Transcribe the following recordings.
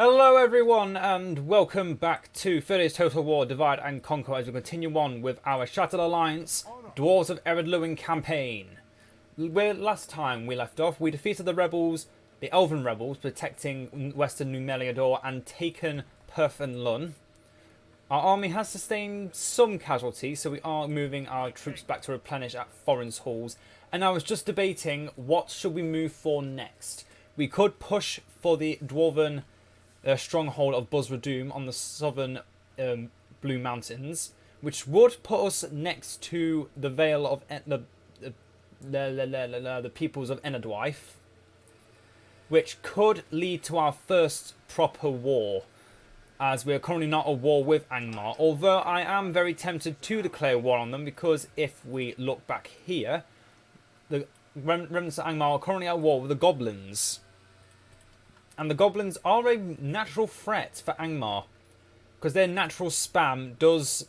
Hello everyone and welcome back to 30 Days Total War Divide and Conquer as we continue on with our Shattered Alliance Dwarves of Ered Luin campaign. Last time we left off, we defeated the rebels, the Elven rebels, protecting western New Meliador and taken Perth and Lun. Our army has sustained some casualties, so we are moving our troops back to replenish at Foreign's Halls. And I was just debating what should we move for next. We could push for the Dwarven stronghold of Buzra-Dum on the southern Blue Mountains, which would put us next to the Vale of the peoples of Naodline, which could lead to our first proper war, as we are currently not at war with Angmar, although I am very tempted to declare war on them, because if we look back here, the remnants of Angmar are currently at war with the goblins. And the goblins are a natural threat for Angmar, because their natural spam does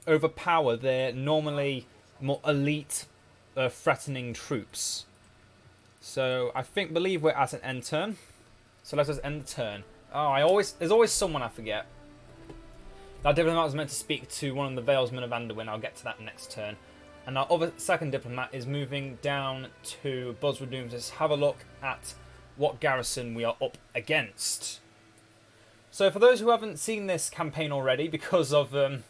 overpower their normally more elite threatening troops. So I believe we're at an end turn. So let us end the turn. Oh, there's always someone I forget. That diplomat was meant to speak to one of the Valesmen of Anduin. I'll get to that next turn. And our other second diplomat is moving down to Buzra-Dum to have a look at what garrison we are up against. So for those who haven't seen this campaign already, because of the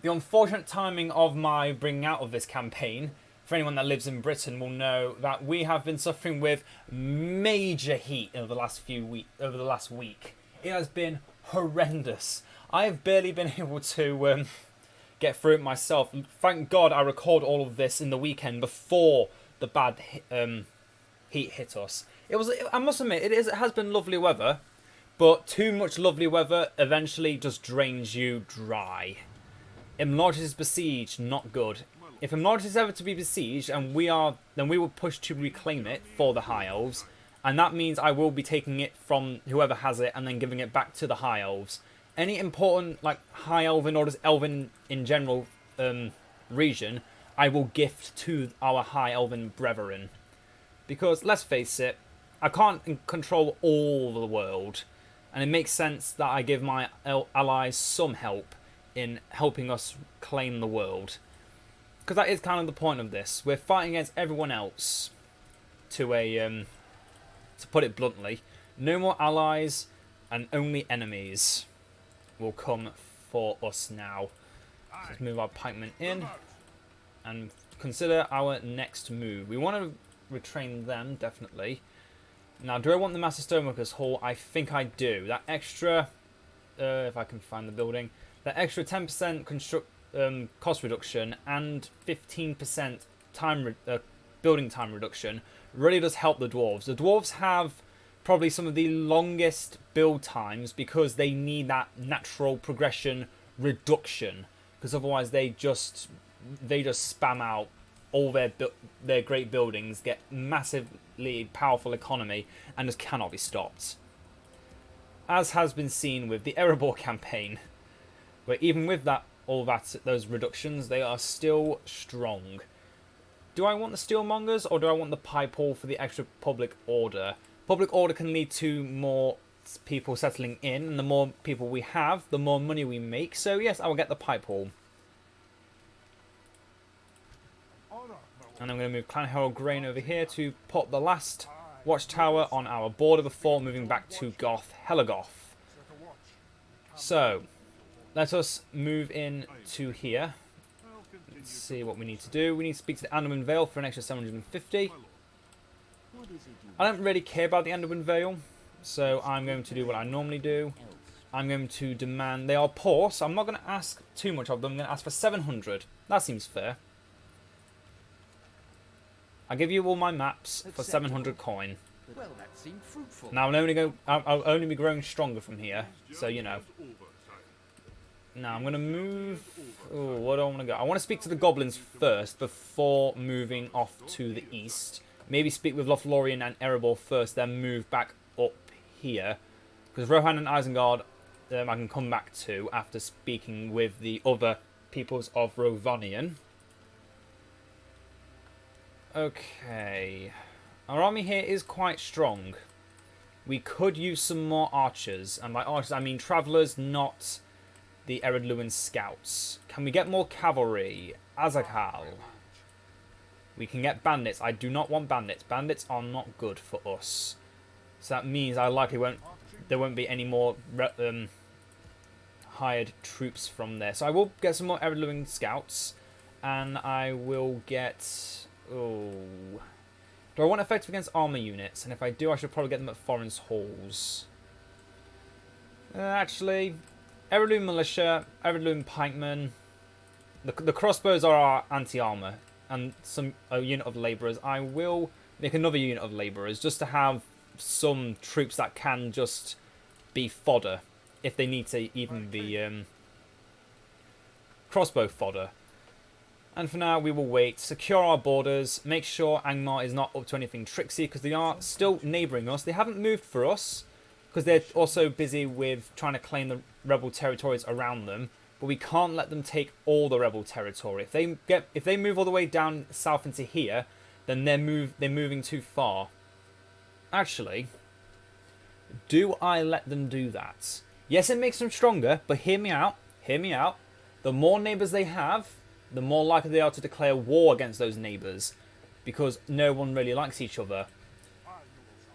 unfortunate timing of my bringing out of this campaign, for anyone that lives in Britain will know that we have been suffering with major heat over the last week. It has been horrendous. I have barely been able to get through it myself. Thank God I record all of this in the weekend before the bad heat hit us. I must admit, it has been lovely weather, but too much lovely weather eventually just drains you dry. Imlodge is besieged, not good. If Imlodge is ever to be besieged, and then we will push to reclaim it for the High Elves, and that means I will be taking it from whoever has it and then giving it back to the High Elves. Any important High Elven or just Elven in general region, I will gift to our High Elven brethren. Because, let's face it, I can't control all the world, and it makes sense that I give my allies some help in helping us claim the world. Because that is kind of the point of this. We're fighting against everyone else, to put it bluntly. No more allies, and only enemies will come for us now. Let's move our pikemen in, and consider our next move. We want to retrain them, definitely. Now, do I want the Master Stoneworkers Hall? I think I do. That extra, if I can find the building, that extra 10% cost reduction and 15% building time reduction really does help the dwarves. The dwarves have probably some of the longest build times because they need that natural progression reduction, because otherwise they just spam out all their great buildings, get massively powerful economy, and just cannot be stopped. As has been seen with the Erebor campaign, where even with those reductions, they are still strong. Do I want the Steelmongers, or do I want the Pipe Hall for the extra public order? Public order can lead to more people settling in, and the more people we have, the more money we make. So yes, I will get the Pipe Hall. And I'm going to move Clan Herald Grain over here to put the last watchtower on our border before moving back to Helagoth. So, let us move in to here. Let's see what we need to do. We need to speak to the Anduin Vale for an extra 750. I don't really care about the Anduin Vale, so I'm going to do what I normally do. I'm going to demand... They are poor, so I'm not going to ask too much of them. I'm going to ask for 700. That seems fair. I'll give you all my maps for 700 coin. Well, that seemed fruitful. Now I'll only be growing stronger from here, so you know. Now I'm gonna move. Oh, what do I want to go? I want to speak to the goblins first before moving off to the east. Maybe speak with Lothlorien and Erebor first, then move back up here. Because Rohan and Isengard, I can come back to after speaking with the other peoples of Rovanion. Okay. Our army here is quite strong. we could use some more archers. And by archers, I mean travellers, not the Ered Luin scouts. Can we get more cavalry? Azakal. We can get bandits. I do not want bandits. Bandits are not good for us. So that means there won't be any more hired troops from there. So I will get some more Ered Luin scouts. And I will get... Oh... Do I want effective against armor units? And if I do, I should probably get them at Foreign's halls. Actually, Ered Luin militia, Ered Luin pikemen. The crossbows are our anti-armor. And a unit of labourers. I will make another unit of labourers just to have some troops that can just be fodder. If they need to even be crossbow fodder. And for now, we will wait, secure our borders, make sure Angmar is not up to anything tricksy, because they are still neighbouring us. They haven't moved for us, because they're also busy with trying to claim the rebel territories around them. But we can't let them take all the rebel territory. If they move all the way down south into here, then they're moving too far. Actually, do I let them do that? Yes, it makes them stronger, but hear me out. Hear me out. The more neighbours they have, the more likely they are to declare war against those neighbours, because no one really likes each other.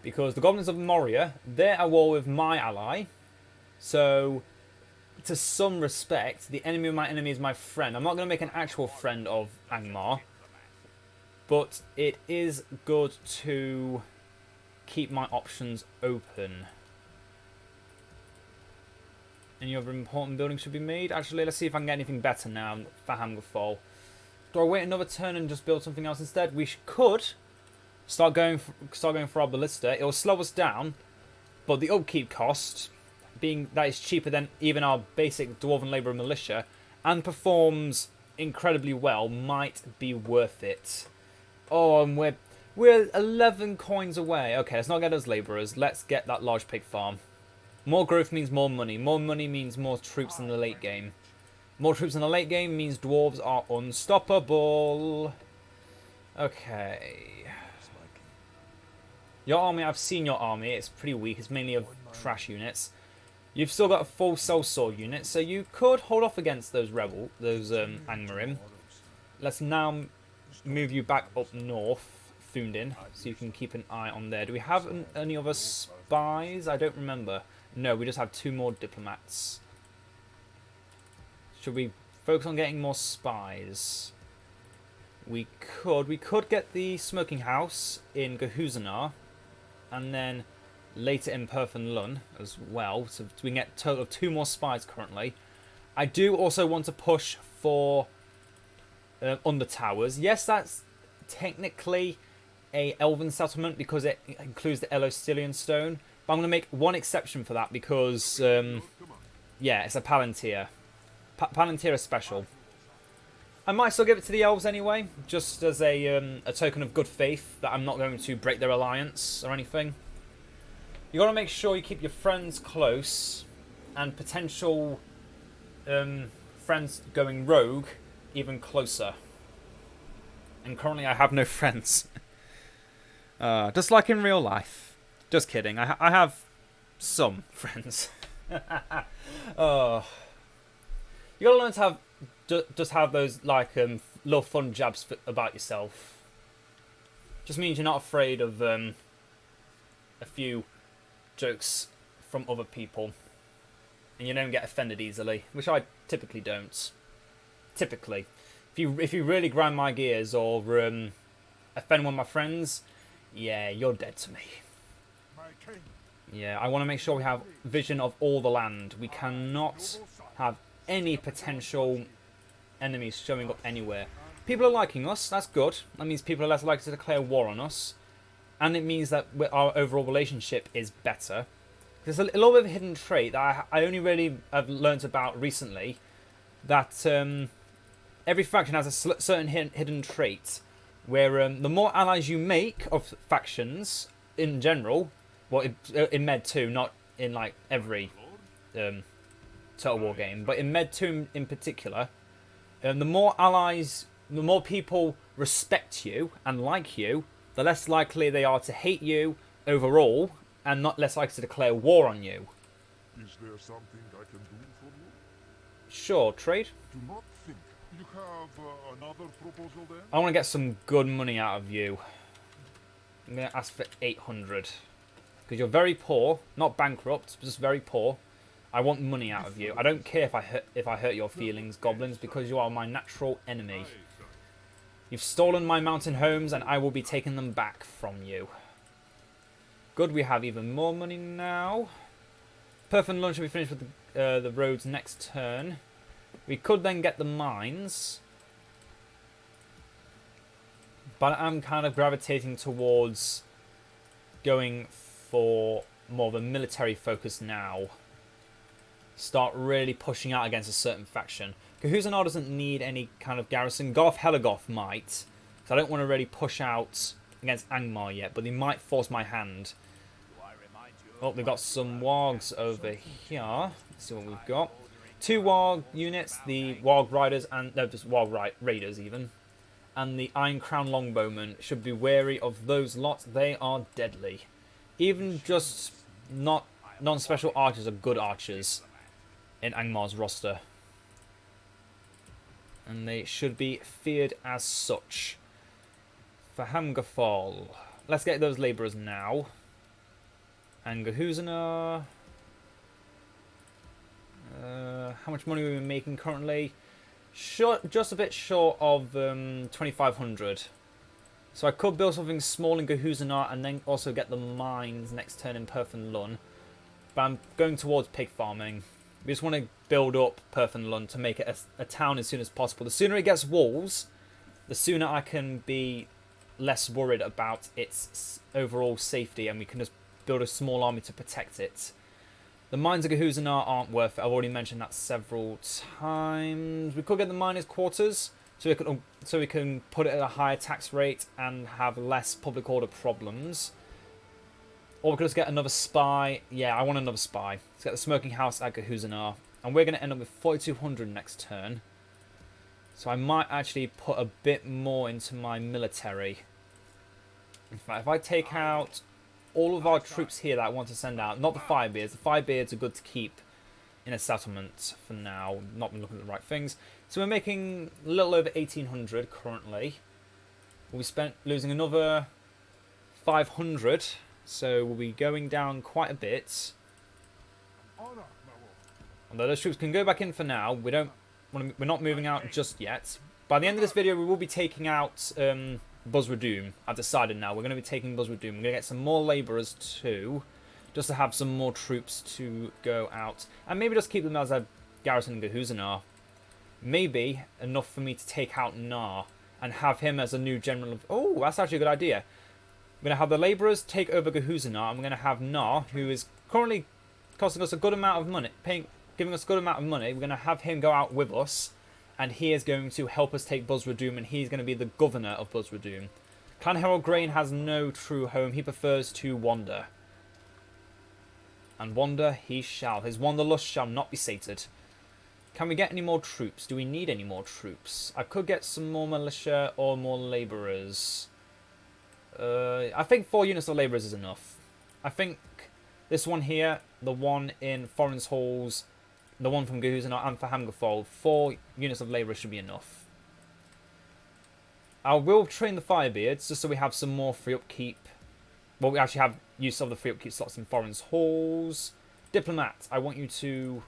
Because the goblins of Moria, they're at war with my ally, so to some respect, the enemy of my enemy is my friend. I'm not going to make an actual friend of Angmar, but it is good to keep my options open. Any other important buildings should be made? Actually, let's see if I can get anything better now for Hammerfall. Do I wait another turn and just build something else instead? We could start going for our ballista. It will slow us down, but the upkeep cost, being that is cheaper than even our basic Dwarven Labourer militia, and performs incredibly well, might be worth it. Oh, and we're 11 coins away. Okay, let's not get us labourers. Let's get that large pig farm. More growth means more money. More money means more troops in the late game. More troops in the late game means dwarves are unstoppable. Okay. Your army, I've seen your army. It's pretty weak. It's mainly of trash units. You've still got a full sellsword unit, so you could hold off against those Angmarim. Let's now move you back up north, Thundin, so you can keep an eye on there. Do we have any other spies? I don't remember. No, we just have 2 more diplomats. Should we focus on getting more spies? We could get the smoking house in Gehuzanar, and then later in Perth and Lun as well. So we can get a total of 2 more spies currently. I do also want to push for Under Towers. Yes, that's technically a elven settlement because it includes the Elostilian stone. But I'm going to make one exception for that because, yeah, it's a Palantir. Palantir is special. I might still give it to the elves anyway, just as a token of good faith that I'm not going to break their alliance or anything. You got to make sure you keep your friends close and potential friends going rogue even closer. And currently I have no friends. Just like in real life. Just kidding. I have some friends. Oh, you gotta learn to have just have those like little fun jabs about yourself. Just means you're not afraid of a few jokes from other people, and you don't get offended easily, which I typically don't. Typically, if you really grind my gears or offend one of my friends, yeah, you're dead to me. Yeah, I want to make sure we have vision of all the land. We cannot have any potential enemies showing up anywhere. People are liking us, that's good. That means people are less likely to declare war on us. And it means that our overall relationship is better. There's a little bit of a hidden trait that I only really have learnt about recently. That every faction has a certain hidden trait. Where the more allies you make of factions in general... Well, in Med 2, not in like every Total War game, but in Med 2 in particular, the more allies, the more people respect you and like you, the less likely they are to hate you overall, and not less likely to declare war on you. Is there something I can do for you? Sure, trade. Do not think. You have another proposal then? I want to get some good money out of you. I'm going to ask for 800. Because you're very poor. Not bankrupt, but just very poor. I want money out of you. I don't care if I hurt your feelings, goblins, because you are my natural enemy. You've stolen my mountain homes, and I will be taking them back from you. Good, we have even more money now. Perth and Lund should be finished with the roads next turn. We could then get the mines. But I'm kind of gravitating towards going for more of a military focus now. Start really pushing out against a certain faction. Cahuzanar doesn't need any kind of garrison. Garth Helagoth might. So I don't want to really push out against Angmar yet, but they might force my hand. Oh, we've got some wargs over here. Let's see what we've got. 2 warg units, the warg riders, and no, just warg raiders even. And the Iron Crown Longbowmen. Should be wary of those lots. They are deadly. Even just not non-special archers are good archers in Angmar's roster. And they should be feared as such. For Hamgafal, let's get those labourers now. And Cahuzanar. How much money are we making currently? Just a bit short of 2,500. So I could build something small in Cahuzanar and then also get the mines next turn in Perth and Lun. But I'm going towards pig farming. We just want to build up Perth and Lund to make it a town as soon as possible. The sooner it gets walls, the sooner I can be less worried about its overall safety, and we can just build a small army to protect it. The mines of Cahuzanar aren't worth it. I've already mentioned that several times. We could get the miners' quarters, so we can put it at a higher tax rate and have less public order problems. Or we could just get another spy. Yeah, I want another spy. Let's get the smoking house at Cahuzanar. And we're going to end up with 4,200 next turn. So I might actually put a bit more into my military. In fact, if I take out all of our troops here that I want to send out, not the Firebeards. The Firebeards are good to keep in a settlement for now. Not been looking at the right things. So we're making a little over 1,800 currently. We'll be losing another 500. So we'll be going down quite a bit. Although those troops can go back in for now, we're not moving out just yet. By the end of this video, we will be taking out Buzra-Dum. I've decided now we're going to be taking Buzra-Dum. We're going to get some more labourers too, just to have some more troops to go out, and maybe just keep them as a garrison in Cahuzanar. Maybe enough for me to take out Nar and have him as a new general of. Oh, that's actually a good idea. We're going to have the labourers take over Cahuzanar, and we're going to have Nar, who is currently costing us a good amount of money, giving us a good amount of money. We're going to have him go out with us, and he is going to help us take Buzra-Dum, and he's going to be the governor of Buzra-Dum. Clan Herald Grain has no true home. He prefers to wander. And wander he shall. His wanderlust shall not be sated. Can we get any more troops? Do we need any more troops? I could get some more militia or more labourers. I think 4 units of labourers is enough. I think this one here, the one in Foreign's Halls, the one from Cahuzanar and for Hamgafol, 4 units of labourers should be enough. I will train the Firebeards just so we have some more free upkeep. Well, we actually have use of the free upkeep slots in Foreign's Halls. Diplomat, I want you to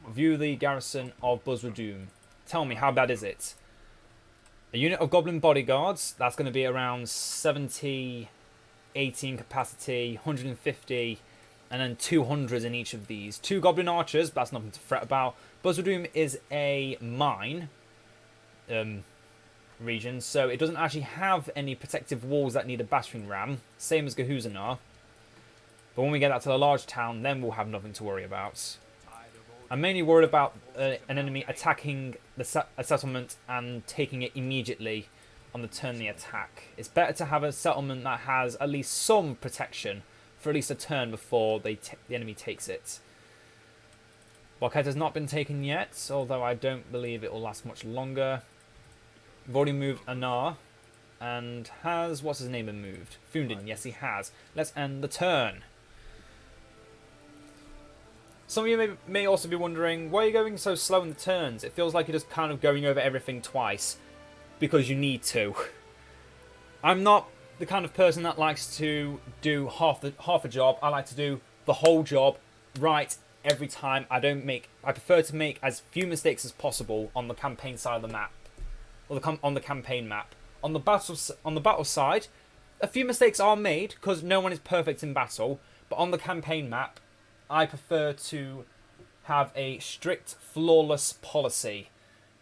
view the garrison of Buzra-Dum. Tell me, how bad is it? A unit of Goblin Bodyguards, that's going to be around 70, 18 capacity, 150, and then 200 in each of these. 2 Goblin Archers, but that's nothing to fret about. Buzra-Dum is a mine region, so it doesn't actually have any protective walls that need a battering ram, same as Cahuzanar. But when we get that to the large town, then we'll have nothing to worry about. I'm mainly worried about an enemy attacking a settlement and taking it immediately on the turn they attack. It's better to have a settlement that has at least some protection for at least a turn before the enemy takes it. Blockhead has not been taken yet, although I don't believe it will last much longer. We've already moved Anar. And has, what's his name, been moved? Fundin, yes he has. Let's end the turn. Some of you may also be wondering, why are you going so slow in the turns? It feels like you're just kind of going over everything twice. Because you need to. I'm not the kind of person that likes to do half a job. I like to do the whole job right every time. I prefer to make as few mistakes as possible on the campaign side of the map. Or on the campaign map. On the battle side, a few mistakes are made because no one is perfect in battle. But on the campaign map, I prefer to have a strict, flawless policy.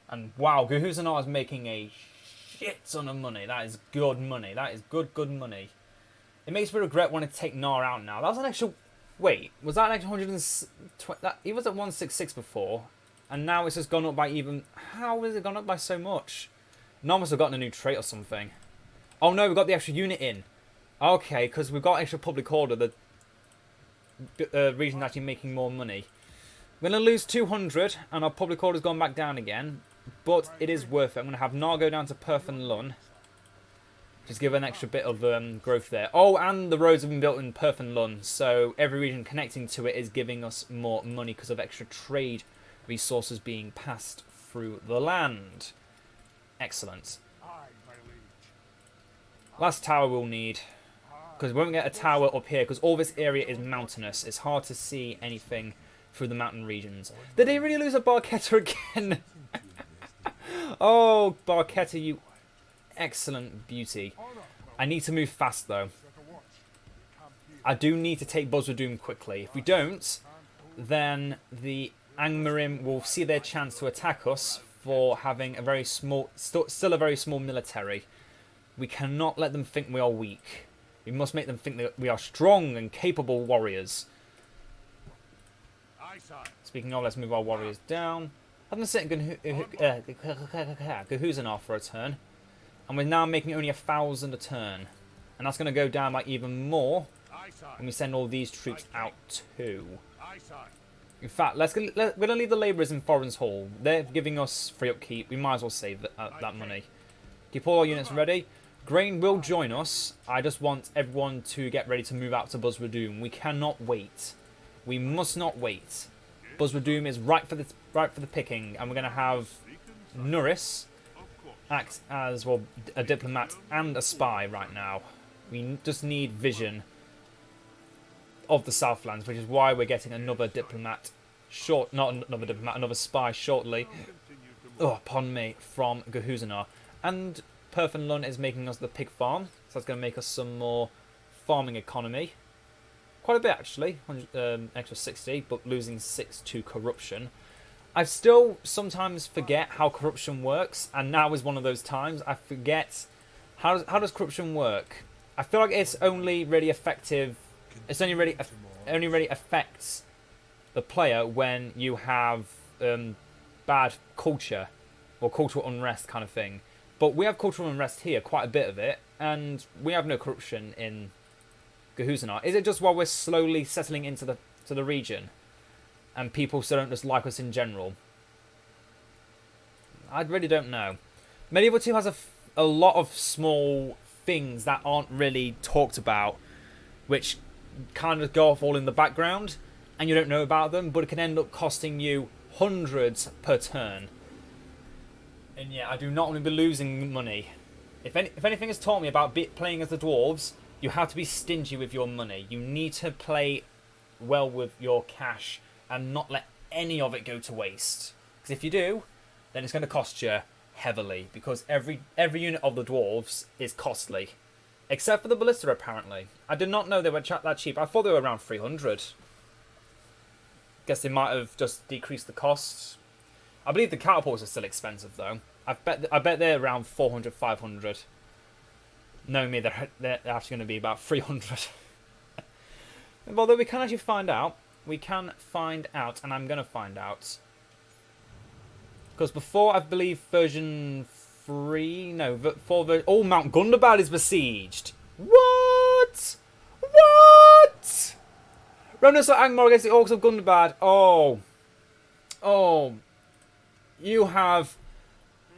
And wow, Gehusanar is making a shit ton of money. That is good money. That is good money. It makes me regret wanting to take Nar out now. That was an extra... Wait, was that an extra 120... He was at 166 before. And now it's just gone up by even... How has it gone up by so much? Nar must have gotten a new trait or something. Oh no, we got the extra unit in. Okay, because we've got extra public order. The region's actually making more money. We're going to lose 200, and our public order's gone back down again. But it is worth it. I'm going to have Nar go down to Perth and Lun. Just give an extra bit of growth there. Oh, and the roads have been built in Perth and Lun. So every region connecting to it is giving us more money because of extra trade resources being passed through the land. Excellent. Last tower we'll need. Because we won't get a tower up here because all this area is mountainous. It's hard to see anything through the mountain regions. Did they really lose a Barketta again? Oh, Barketta, you excellent beauty. I need to move fast, though. I do need to take Buzra-Dum quickly. If we don't, then the Angmarim will see their chance to attack us for having a very small, still a very small military. We cannot let them think we are weak. We must make them think that we are strong and capable warriors. Speaking of, let's move our warriors down. I'm going to set Gehusanar for a turn. And we're now making only 1,000 a turn. And that's going to go down by even more when we send all these troops out too. In fact, we're going to leave the labourers in Foreign's Hall. They're giving us free upkeep. We might as well save that money. Keep all our units ready. Grain will join us. I just want everyone to get ready to move out to Buzra-Dum. We cannot wait. We must not wait. Buzra-Dum is right for the picking, and we're going to have Nuris act as, well, a diplomat and a spy right now. We just need vision of the Southlands, which is why we're getting another diplomat another spy shortly. Oh, pardon me, from Gehusanar. And Perth and Lun is making us the pig farm, so that's going to make us some more farming economy. Quite a bit, actually. Extra 60, but losing 6 to corruption. I still sometimes forget how corruption works, and now is one of those times. I forget how does corruption work. I feel like it's only really effective. It's only really affects the player when you have bad culture or cultural unrest kind of thing. But we have cultural unrest here, quite a bit of it, and we have no corruption in Gehusanar. Is it just while we're slowly settling into the region, and people still don't just like us in general? I really don't know. Medieval 2 has a lot of small things that aren't really talked about, which kind of go off all in the background, and you don't know about them, but it can end up costing you hundreds per turn. And yeah, I do not want to be losing money. If anything has taught me about playing as the dwarves, you have to be stingy with your money. You need to play well with your cash and not let any of it go to waste. Because if you do, then it's going to cost you heavily. Because every unit of the dwarves is costly. Except for the ballista, apparently. I did not know they were that cheap. I thought they were around 300. Guess they might have just decreased the cost. I believe the catapults are still expensive, though. I bet they're around 400, 500. Knowing me, they're actually going to be about 300. Although we can actually find out. We can find out, and I'm going to find out. Because before, I believe, version 3... No, before... Oh, Mount Gundabad is besieged. What? What? Remnants of Angmar against the Orcs of Gundabad. Oh. Oh. You have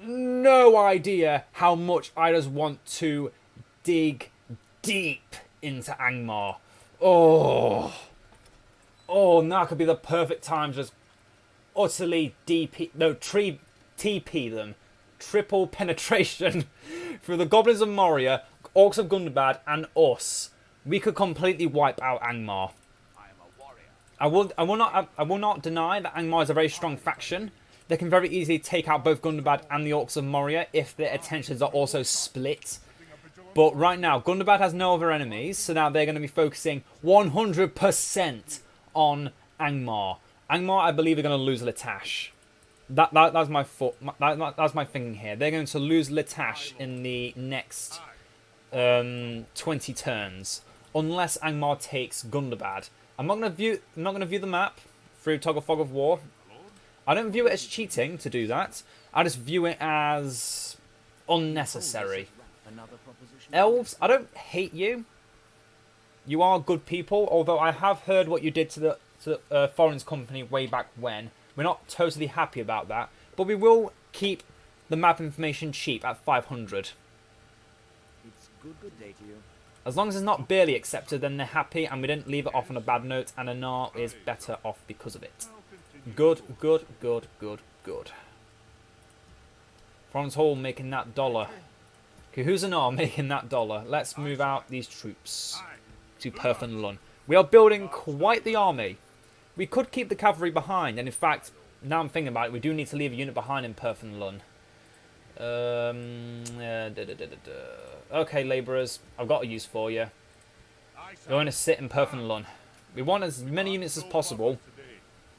no idea how much I just want to dig deep into Angmar. Oh, now could be the perfect time to just utterly TP them. Triple penetration through the Goblins of Moria, Orcs of Gundabad, and us. We could completely wipe out Angmar. I am a warrior. I will not deny that Angmar is a very strong faction. They can very easily take out both Gundabad and the Orcs of Moria if their attentions are also split. But right now, Gundabad has no other enemies, so now they're going to be focusing 100% on Angmar. Angmar, I believe, are going to lose Litash. That's my thinking here. They're going to lose Litash in the next 20 turns, unless Angmar takes Gundabad. I'm not going to view the map through Toggle Fog of War. I don't view it as cheating to do that. I just view it as unnecessary. Elves, I don't hate you. You are good people, although I have heard what you did to the Foreign's company way back when. We're not totally happy about that, but we will keep the map information cheap at 500. It's good day to you. As long as it's not barely accepted, then they're happy, and we didn't leave it off on a bad note, and Anar is better off because of it. Good. Franz Hall making that dollar. Okay, who's Anar making that dollar? Let's move out these troops to Perth and Lun. We are building quite the army. We could keep the cavalry behind, and in fact, now I'm thinking about it, we do need to leave a unit behind in Perth and Lun. Okay, labourers, I've got a use for you. We're going to sit in Perth and Lun. We want as many units as possible,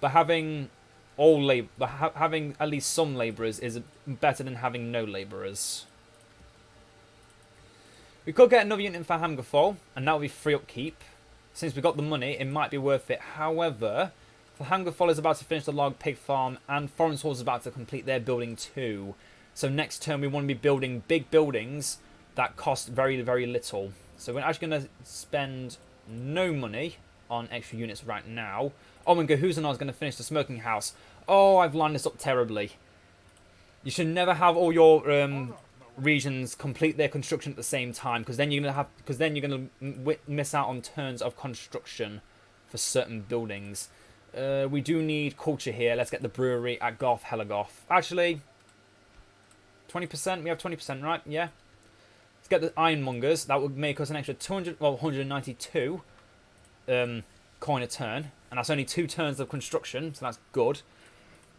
but having having at least some labourers is better than having no labourers. We could get another unit for Hamgerfall, and that would be free upkeep. Since we got the money, it might be worth it. However, the Hamgerfall is about to finish the log pig farm, and Foreign Hall is about to complete their building too. So next turn, we want to be building big buildings that cost very, very little. So we're actually going to spend no money on extra units right now. Oh, and Gahuzanar's going to finish the smoking house. Oh, I've lined this up terribly. You should never have all your regions complete their construction at the same time, because then you're going to miss out on turns of construction for certain buildings. We do need culture here. Let's get the brewery at Goth Helagoth. Actually, 20%. We have 20%, right? Yeah. Let's get the ironmongers. That would make us an extra 192 coin a turn, and that's only 2 turns of construction, so that's good.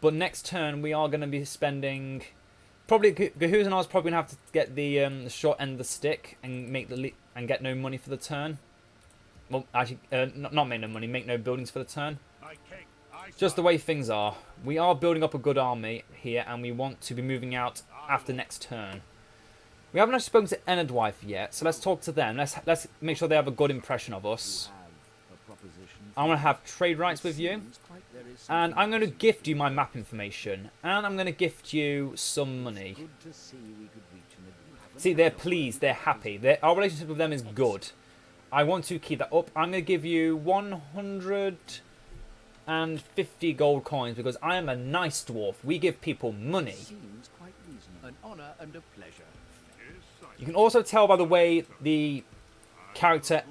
But next turn we are going to be spending. Probably Gahuzan is probably gonna have to get the short end of the stick and make and get no money for the turn. Well, actually, not make no money, make no buildings for the turn. Just the way things are. We are building up a good army here, and we want to be moving out after next turn. We haven't actually spoken to Ered yet, so let's talk to them. Let's make sure they have a good impression of us. I'm going to have trade rights with you, and I'm going to gift you my map information, and I'm going to gift you some money. See, they're pleased, they're happy. Our relationship with them is good. I want to keep that up. I'm going to give you 150 gold coins, because I am a nice dwarf. We give people money. An honor and a pleasure. You can also tell by the way the character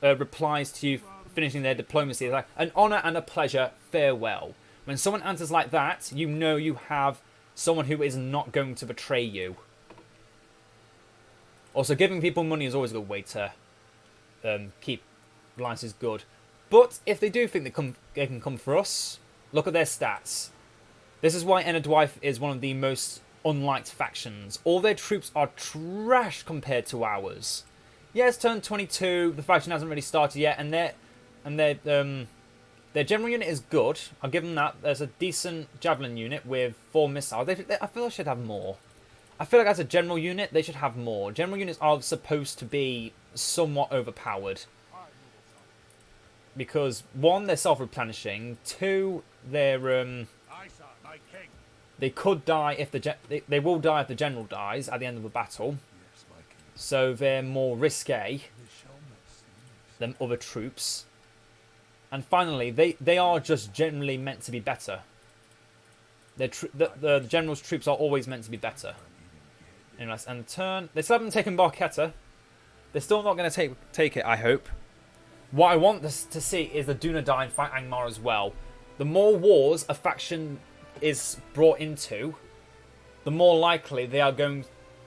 replies to you finishing their diplomacy. It's like, an honor and a pleasure, farewell. When someone answers like that, you know you have someone who is not going to betray you. Also, giving people money is always a good way to keep alliances good. But if they do think they can come for us, look at their stats. This is why Ered is one of the most unliked factions. All their troops are trash compared to ours. Yeah, it's turn 22. The faction hasn't really started yet, and their general unit is good. I'll give them that. There's a decent javelin unit with 4 missiles. I feel they should have more. I feel like as a general unit, they should have more. General units are supposed to be somewhat overpowered. Because 1, they're self-replenishing. 2, they're they could die if they will die if the general dies at the end of the battle. So they're more risque than other troops. And finally, they are just generally meant to be better. The general's troops are always meant to be better. Anyway, and turn. They still haven't taken Barchetta. They're still not going to take it, I hope. What I want to see is the Dunedain fight Angmar as well. The more wars a faction is brought into, the more likely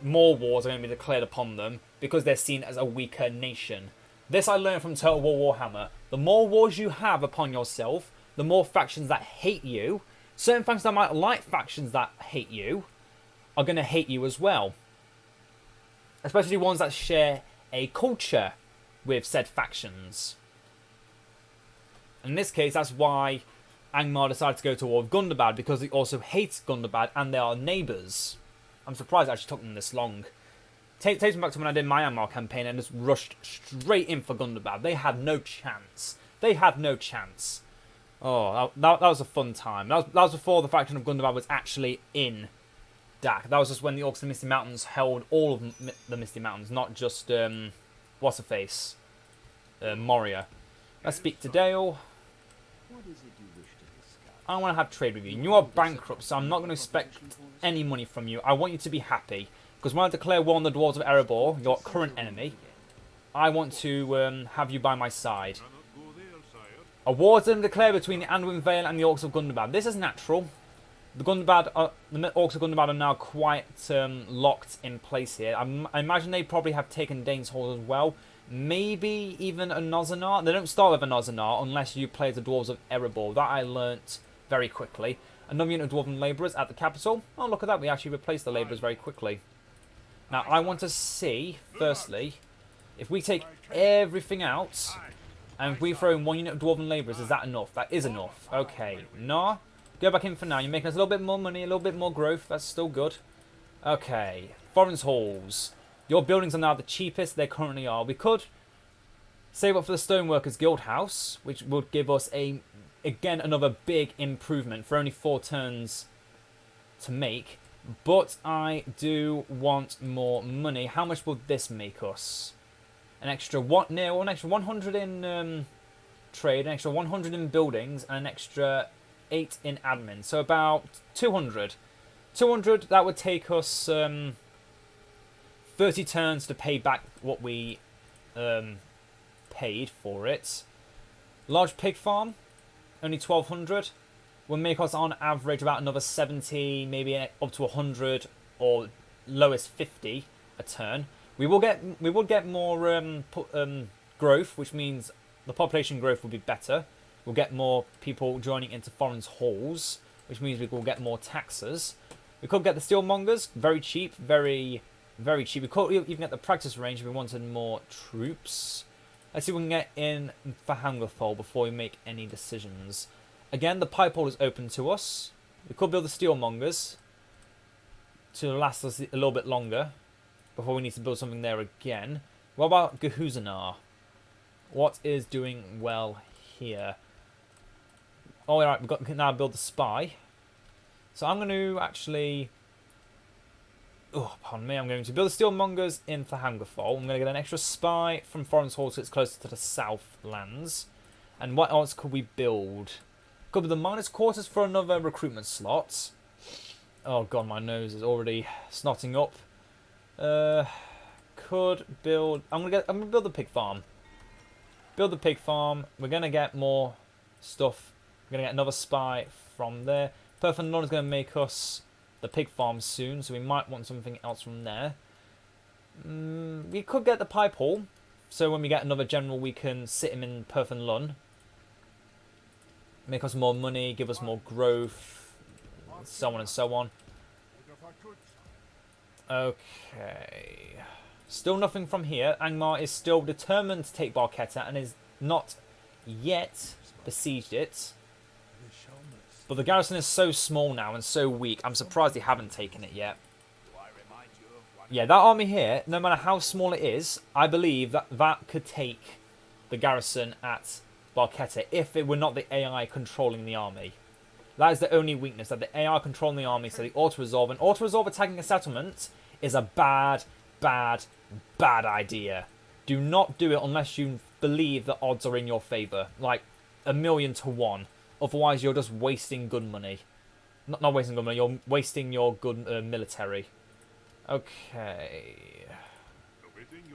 more wars are going to be declared upon them because they're seen as a weaker nation. This I learned from Total War Warhammer. The more wars you have upon yourself, the more factions that hate you, certain factions that might like factions that hate you, are going to hate you as well. Especially ones that share a culture with said factions. In this case, that's why Angmar decided to go to war with Gundabad, because he also hates Gundabad and they are neighbours. I'm surprised it actually took them this long. Takes me back to when I did my Angmar campaign and just rushed straight in for Gundabad. They had no chance. They had no chance. Oh, that was a fun time. That was before the faction of Gundabad was actually in DaC. That was just when the Orcs of the Misty Mountains held all of the Misty Mountains, not just, what's-her-face? Moria. Let's speak to Dale. What is it you wish to discuss? I want to have trade with you. You are bankrupt, so I'm not going to expect any money from you. I want you to be happy. Because when I declare war on the Dwarves of Erebor, your current enemy, I want to have you by my side. A war has been declared between the Anduin Vale and the Orcs of Gundabad. This is natural. The Orcs of Gundabad are now quite locked in place here. I imagine they probably have taken Dane's Hall as well. Maybe even a Nozanar. They don't start with a Nozanar unless you play the Dwarves of Erebor. That I learnt very quickly. Another unit of Dwarven Labourers at the capital. Oh, look at that. We actually replaced the Labourers very quickly. Now, I want to see, firstly, if we take everything out and if we throw in one unit of Dwarven Labourers, is that enough? That is enough. Okay. No. Go back in for now. You're making us a little bit more money, a little bit more growth. That's still good. Okay. Foreign's Halls. Your buildings are now the cheapest they currently are. We could save up for the Stoneworkers Guild House, which would give us, again, another big improvement for only 4 turns to make. But I do want more money. How much will this make us? An extra an extra 100 in trade, an extra 100 in buildings, and an extra 8 in admin. So about 200. 200, that would take us 30 turns to pay back what we paid for it. Large pig farm, only 1200. Will make us on average about another 70, maybe up to 100, or lowest 50 a turn. We will get more growth, which means the population growth will be better. We'll get more people joining into Foreign's Halls, which means we will get more taxes. We could get the Steelmongers, very cheap, very, very cheap. We could even get the practice range if we wanted more troops. Let's see if we can get in for Hangerthal before we make any decisions. Again, the pipe hole is open to us. We could build the Steelmongers to last us a little bit longer before we need to build something there again. What about Gehuzanar? What is doing well here? Oh, alright, we can now build the spy. So I'm going to actually... Oh, pardon me. I'm going to build the Steelmongers in Thahangafol. I'm going to get an extra spy from Foreign's Hall so it's closer to the Southlands. And what else could we build? Could be the miners' quarters for another recruitment slot. Oh god, my nose is already snotting up. Could build... I'm gonna build the pig farm. Build the pig farm. We're gonna get more stuff. We're gonna get another spy from there. Perth and London is gonna make us the pig farm soon, so we might want something else from there. We could get the pipe hall, so when we get another general, we can sit him in Perth and Lund. Make us more money, give us more growth, so on and so on. Okay. Still nothing from here. Angmar is still determined to take Barchetta and is not yet besieged it. But the garrison is so small now and so weak, I'm surprised they haven't taken it yet. Yeah, that army here, no matter how small it is, I believe that could take the garrison at Barchetta if it were not the AI controlling the army. That is the only weakness, that the AI controlling the army, so the auto-resolve. And auto-resolve attacking a settlement is a bad, bad, bad idea. Do not do it unless you believe the odds are in your favour. Like 1,000,000 to 1. Otherwise, you're just wasting good money. Not wasting good money, you're wasting your good military. Okay.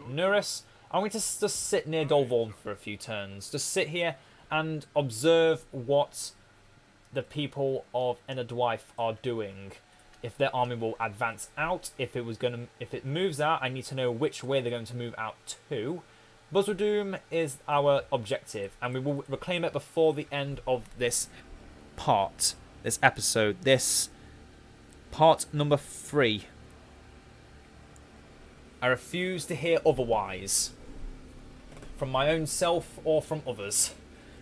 Nuris, I'm going to just sit near Dolvorn for a few turns. Just sit here and observe what the people of Ered are doing. If their army will advance out, if it moves out, I need to know which way they're going to move out to. Buzra-Dum is our objective, and we will reclaim it before the end of this part, this episode, this part number 3. I refuse to hear otherwise, from my own self or from others.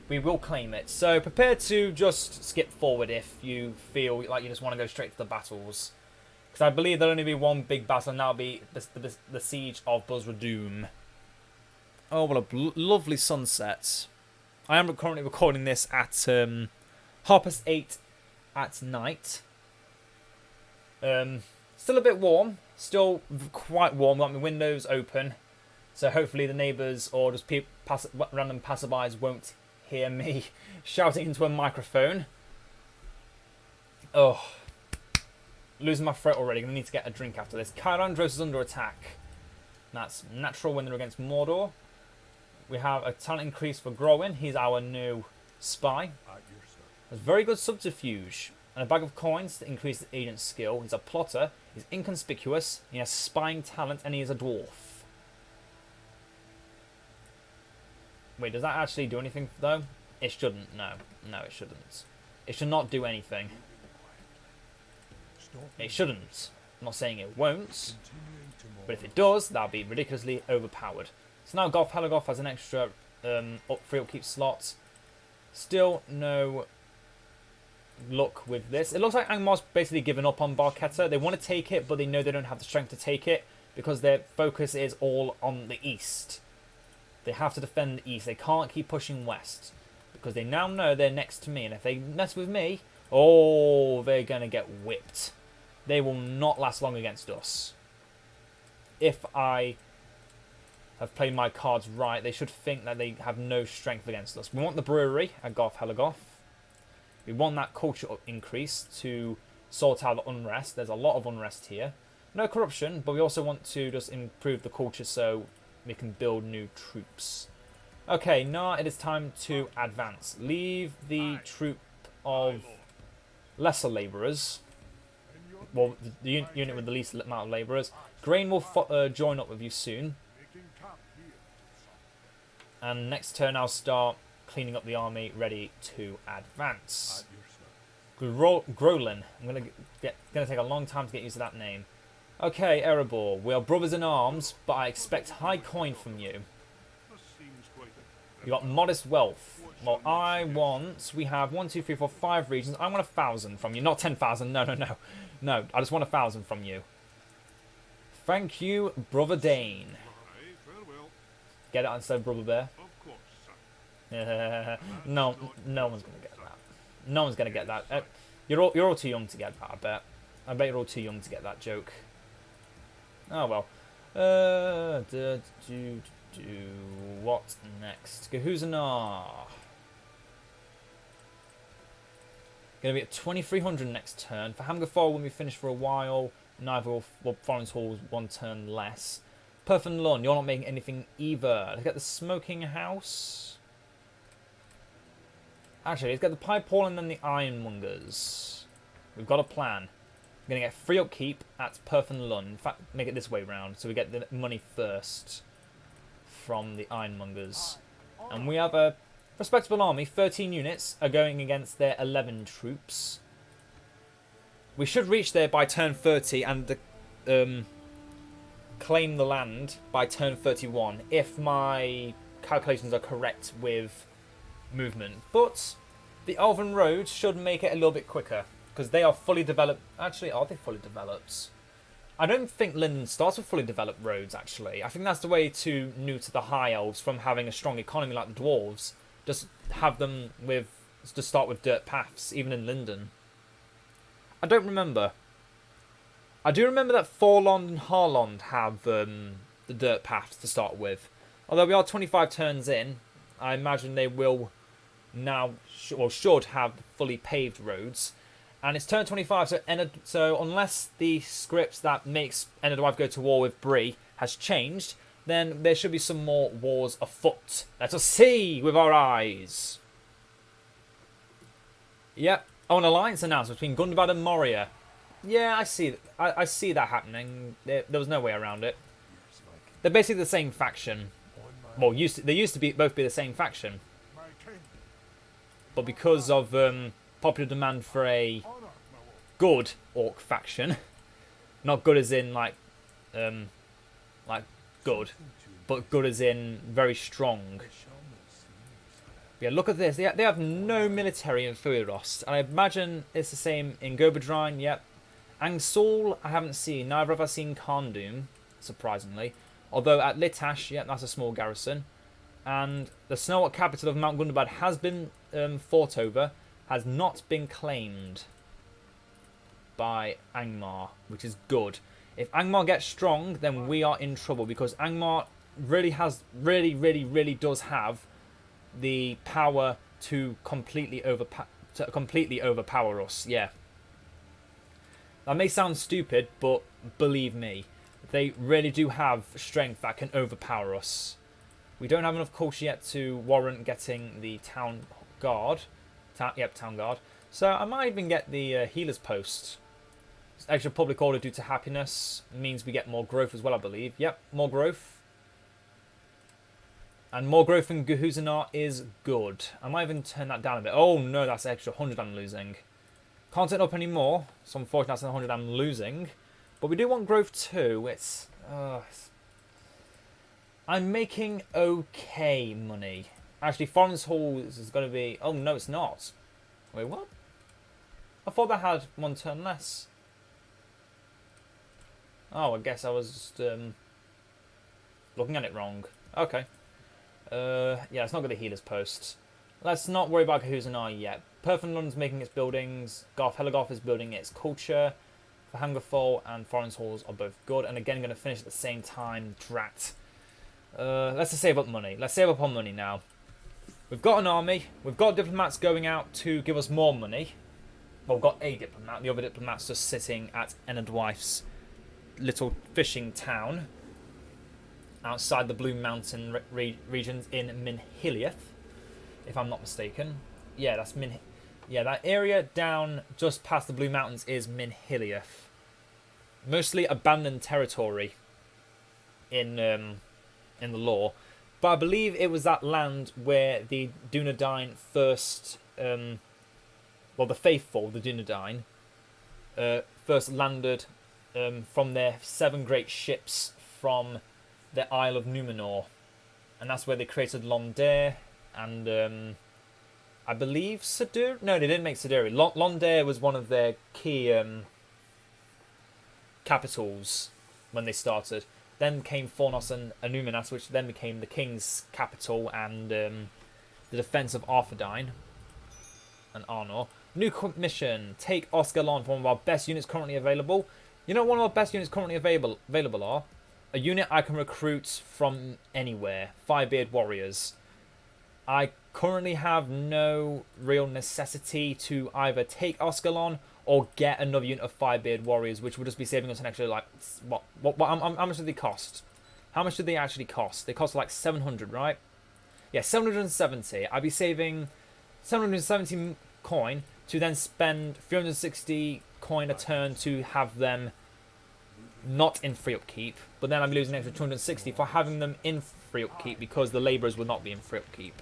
We will claim it. So prepare to just skip forward if you feel like you just want to go straight to the battles. Because I believe there'll only be one big battle, and that'll be the siege of Buzra-Dum. Oh, what a lovely sunset. I am currently recording this at 8:30 at night. Still a bit warm. Still quite warm. Got my windows open. So hopefully the neighbours or just random passerbys won't hear me shouting into a microphone. Oh. Losing my throat already. Gonna need to get a drink after this. Kyrandros is under attack. That's natural when they're against Mordor. We have a talent increase for Growin. He's our new spy. Has very good subterfuge. And a bag of coins to increase the agent's skill. He's a plotter. He's inconspicuous. He has spying talent, and he is a dwarf. Wait, does that actually do anything, though? It shouldn't. No. No, it shouldn't. It should not do anything. It shouldn't. I'm not saying it won't. But if it does, that'll be ridiculously overpowered. So now Goth Helagoth has an extra free upkeep slot. Still no luck with this. It looks like Angmar's basically given up on Barketta. They want to take it, but they know they don't have the strength to take it because their focus is all on the east. They have to defend the east. They can't keep pushing west because they now know they're next to me. And if they mess with me, oh, they're going to get whipped. They will not last long against us. If I have played my cards right, they should think that they have no strength against us. We want the brewery at Goth Helagoth. We want that culture increase to sort out the unrest. There's a lot of unrest here. No corruption, but we also want to just improve the culture so we can build new troops. Okay, now it is time to advance. Leave the troop of lesser labourers. Well, the unit with the least amount of labourers. Grain will join up with you soon. And next turn I'll start cleaning up the army, ready to advance. Grolin. I'm gonna take a long time to get used to that name. Okay, Erebor. We are brothers in arms, but I expect high coin from you. You got modest wealth. Well, we have 1, 2, 3, 4, 5 regions. I want 1,000 from you, not 10,000. No. No, I just want 1,000 from you. Thank you, Brother Dane. Get it instead of Brother Bear? No one's gonna get that. No one's gonna get that. You're all too young to get that, I bet. I bet you're all too young to get that joke. Oh well. What next? Gahuzanar. Gonna be at 2,300 next turn. For Hamgafar, when we finish for a while, neither will Florence Hall's 1 turn less. Perfin Lun, you're not making anything either. Let's get the smoking house. Actually, let's get the pipe hall and then the ironmongers. We've got a plan. We're going to get free upkeep at Perfin Lun. In fact, make it this way round, so we get the money first from the ironmongers. And we have a respectable army. 13 units are going against their 11 troops. We should reach there by turn 30 and claim the land by turn 31 if my calculations are correct with movement. But the Elven roads should make it a little bit quicker because they are fully developed. Actually, are they fully developed? I don't think Linden starts with fully developed roads, actually. I think that's the way to new to the High Elves from having a strong economy like the Dwarves. Just have them to start with dirt paths, even in Linden. I don't remember. I do remember that Forlond and Harlond have the dirt paths to start with. Although we are 25 turns in, I imagine they will now should have fully paved roads. And it's turn 25, so unless the script that makes Ered Luin go to war with Bree has changed, then there should be some more wars afoot. Let us see with our eyes. Yep. Oh, an alliance announced between Gundabad and Moria. Yeah, I see. I see that happening. There was no way around it. They're basically the same faction. Well, they used to both be the same faction, but because of popular demand for a good orc faction, not good as in like good, but good as in very strong. Yeah, look at this. They have no military in Fuiros, and I imagine it's the same in Gobadrine. Yep. Angsul, I haven't seen. Neither have I seen Karndum, surprisingly. Although at Litash, yeah, that's a small garrison. And the Snowhawk capital of Mount Gundabad has been fought over, has not been claimed by Angmar, which is good. If Angmar gets strong, then we are in trouble, because Angmar really does have the power to completely overpower us. Yeah. That may sound stupid, but believe me, they really do have strength that can overpower us. We don't have enough culture yet to warrant getting the town guard. Town guard. So I might even get the healer's post. Extra public order due to happiness means we get more growth as well, I believe. Yep, more growth. And more growth in Gehuzanar is good. I might even turn that down a bit. Oh no, that's extra 100 I'm losing. Can't turn it up anymore, so unfortunately that's 100 I'm losing. But we do want growth too. I'm making okay money. Actually, Foreign's Halls is going to be... Oh, no, it's not. Wait, what? I thought that had one turn less. Oh, I guess I was just looking at it wrong. Okay. Yeah, it's not going to healer's post. Let's not worry about Gehuzanar yet. Perfect London's making its buildings. Garth Helagoth is building its culture. For Hangerfall and Foreign's Halls are both good. And again, going to finish at the same time. Drat. Let's just save up money. Let's save up on money now. We've got an army. We've got diplomats going out to give us more money. Well, we've got a diplomat. The other diplomat's just sitting at Ered Luin's little fishing town outside the Blue Mountain regions in Minhiliath, if I'm not mistaken. Yeah, that's Yeah, that area down just past the Blue Mountains is Minhiliath. Mostly abandoned territory in the lore. But I believe it was that land where the Dunedain first... well, the faithful, the Dunedain, first landed from their 7 great ships from the Isle of Numenor. And that's where they created Londair and... I believe Sadur? No, they didn't make Saduri. Londair was one of their key capitals when they started. Then came Fornos and Anuminas, which then became the king's capital and the defense of Arthedain and Arnor. New mission: take Osgalon from one of our best units currently available. You know what one of our best units currently available are? A unit I can recruit from anywhere. Firebeard warriors. I currently have no real necessity to either take Osgalon or get another unit of Firebeard warriors, which would just be saving us an extra, like, how much do they cost? How much do they actually cost? They cost like 700, right? Yeah, 770. I'd be saving 770 coin to then spend 360 coin a turn to have them not in free upkeep, but then I'm losing an extra 260 for having them in free upkeep because the labourers will not be in free upkeep.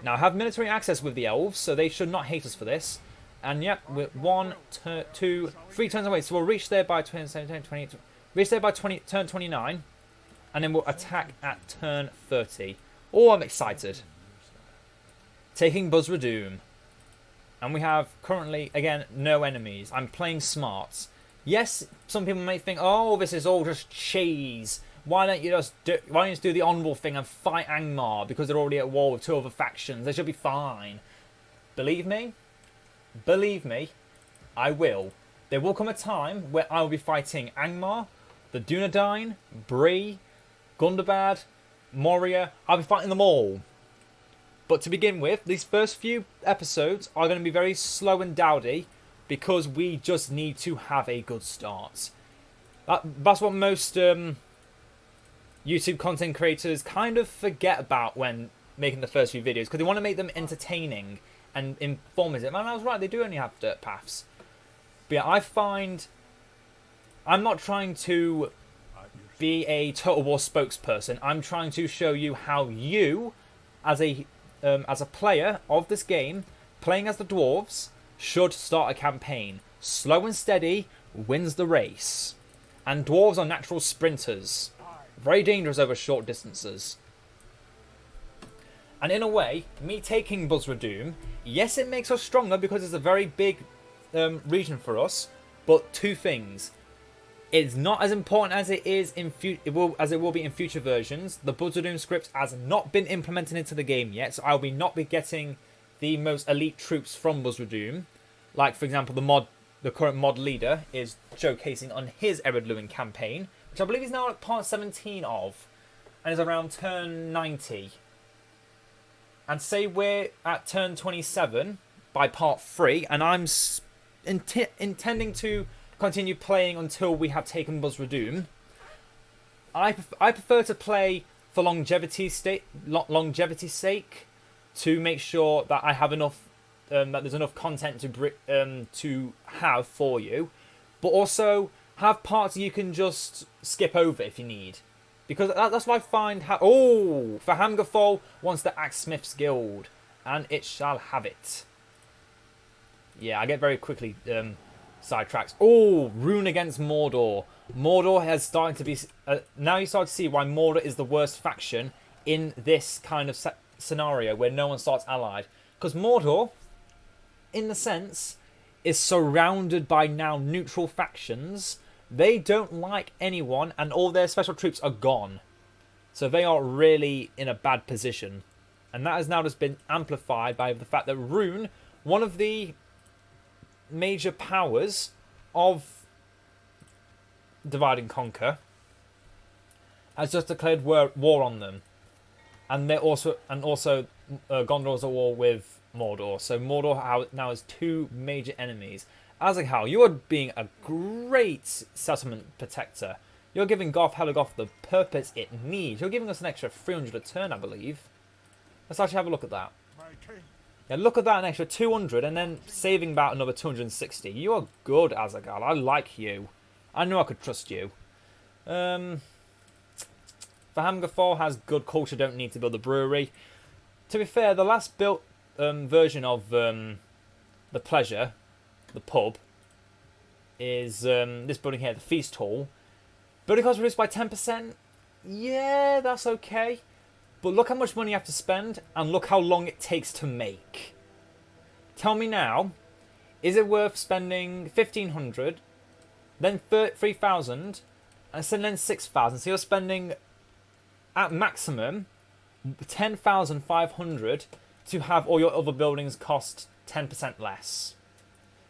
Now, I have military access with the elves, so they should not hate us for this. And yep, we're 1, 2, 3 turns away. So we'll reach there by 28, reach there by turn 29, and then we'll attack at turn 30. Oh, I'm excited. Taking Buzra-Dum. And we have currently, again, no enemies. I'm playing smart. Yes, some people may think, oh, this is all just cheese. Why don't you just do the honourable thing and fight Angmar because they're already at war with 2 other factions? They should be fine. Believe me, I will. There will come a time where I will be fighting Angmar, the Dunedain, Bree, Gundabad, Moria. I'll be fighting them all. But to begin with, these first few episodes are going to be very slow and dowdy because we just need to have a good start. That's what most YouTube content creators kind of forget about when making the first few videos, because they want to make them entertaining and informative. And I was right, they do only have dirt paths. But yeah, I find I'm not trying to be a Total War spokesperson. I'm trying to show you how you, as a player of this game, playing as the dwarves, should start a campaign. Slow and steady wins the race. And dwarves are natural sprinters. Very dangerous over short distances. And in a way, me taking Buzra-Dum, yes, it makes us stronger because it's a very big region for us. But two things. It's not as important as it is in it will be in future versions. The Buzra-Dum script has not been implemented into the game yet, so I'll not be getting the most elite troops from Buzra-Dum. Like, for example, the current mod leader is showcasing on his Ered Luin campaign, which I believe is now at part 17 of, and is around turn 90. And say we're at turn 27 by part 3, and I'm intending to continue playing until we have taken Buzra-Dum. I prefer to play for longevity's sake, to make sure that I have enough, that there's enough content to have for you, but also have parts you can just skip over if you need, because that's what I find. For Hammerfall wants the Axesmith's Guild, and it shall have it. Yeah, I get very quickly sidetracks. Oh, Rune against Mordor. Mordor has started to be... now you start to see why Mordor is the worst faction in this kind of scenario where no one starts allied. Because Mordor, in the sense, is surrounded by now neutral factions. They don't like anyone and all their special troops are gone. So they are really in a bad position. And that has now just been amplified by the fact that Rune, one of the major powers of Divide and Conquer, has just declared war on them, and they're also Gondor's at war with Mordor. So Mordor now has two major enemies. Azaghaul, you are being a great settlement protector. You're giving Garth Helagoth the purpose it needs. You're giving us an extra 300 a turn, I believe. Let's actually have a look at that. Yeah, look at that, an extra 200, and then saving about another 260. You are good, Azaghaul. I like you. I knew I could trust you. Hammerfall has good culture, don't need to build a brewery. To be fair, the last built version of the Pleasure, the pub, is this building here, the Feast Hall. Building cost reduced by 10%. Yeah, that's okay. But look how much money you have to spend, and look how long it takes to make. Tell me now, is it worth spending 1,500, then 3,000, and then 6,000? So you're spending, at maximum, 10,500 to have all your other buildings cost 10% less.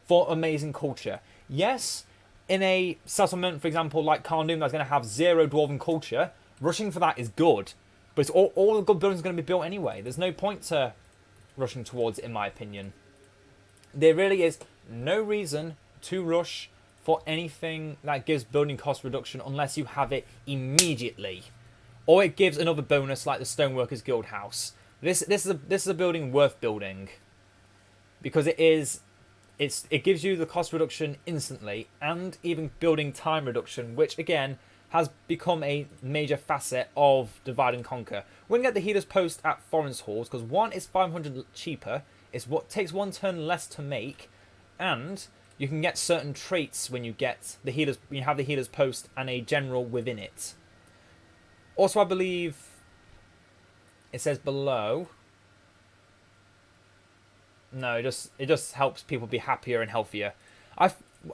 For amazing culture. Yes, in a settlement, for example, like Carndoom, that's going to have 0 dwarven culture, rushing for that is good. But it's all the good buildings are going to be built anyway. There's no point to rushing towards it, in my opinion. There really is no reason to rush for anything that gives building cost reduction unless you have it immediately. Or it gives another bonus like the Stoneworkers Guild House. This is a building worth building. Because it gives you the cost reduction instantly, and even building time reduction, which again has become a major facet of Divide and Conquer. We can get the Healer's Post at Forest Halls, because one is 500 cheaper, it's what takes 1 turn less to make, and you can get certain traits when you get the Healer's, when you have the Healer's Post and a general within it. Also, I believe it says below. No, it just helps people be happier and healthier.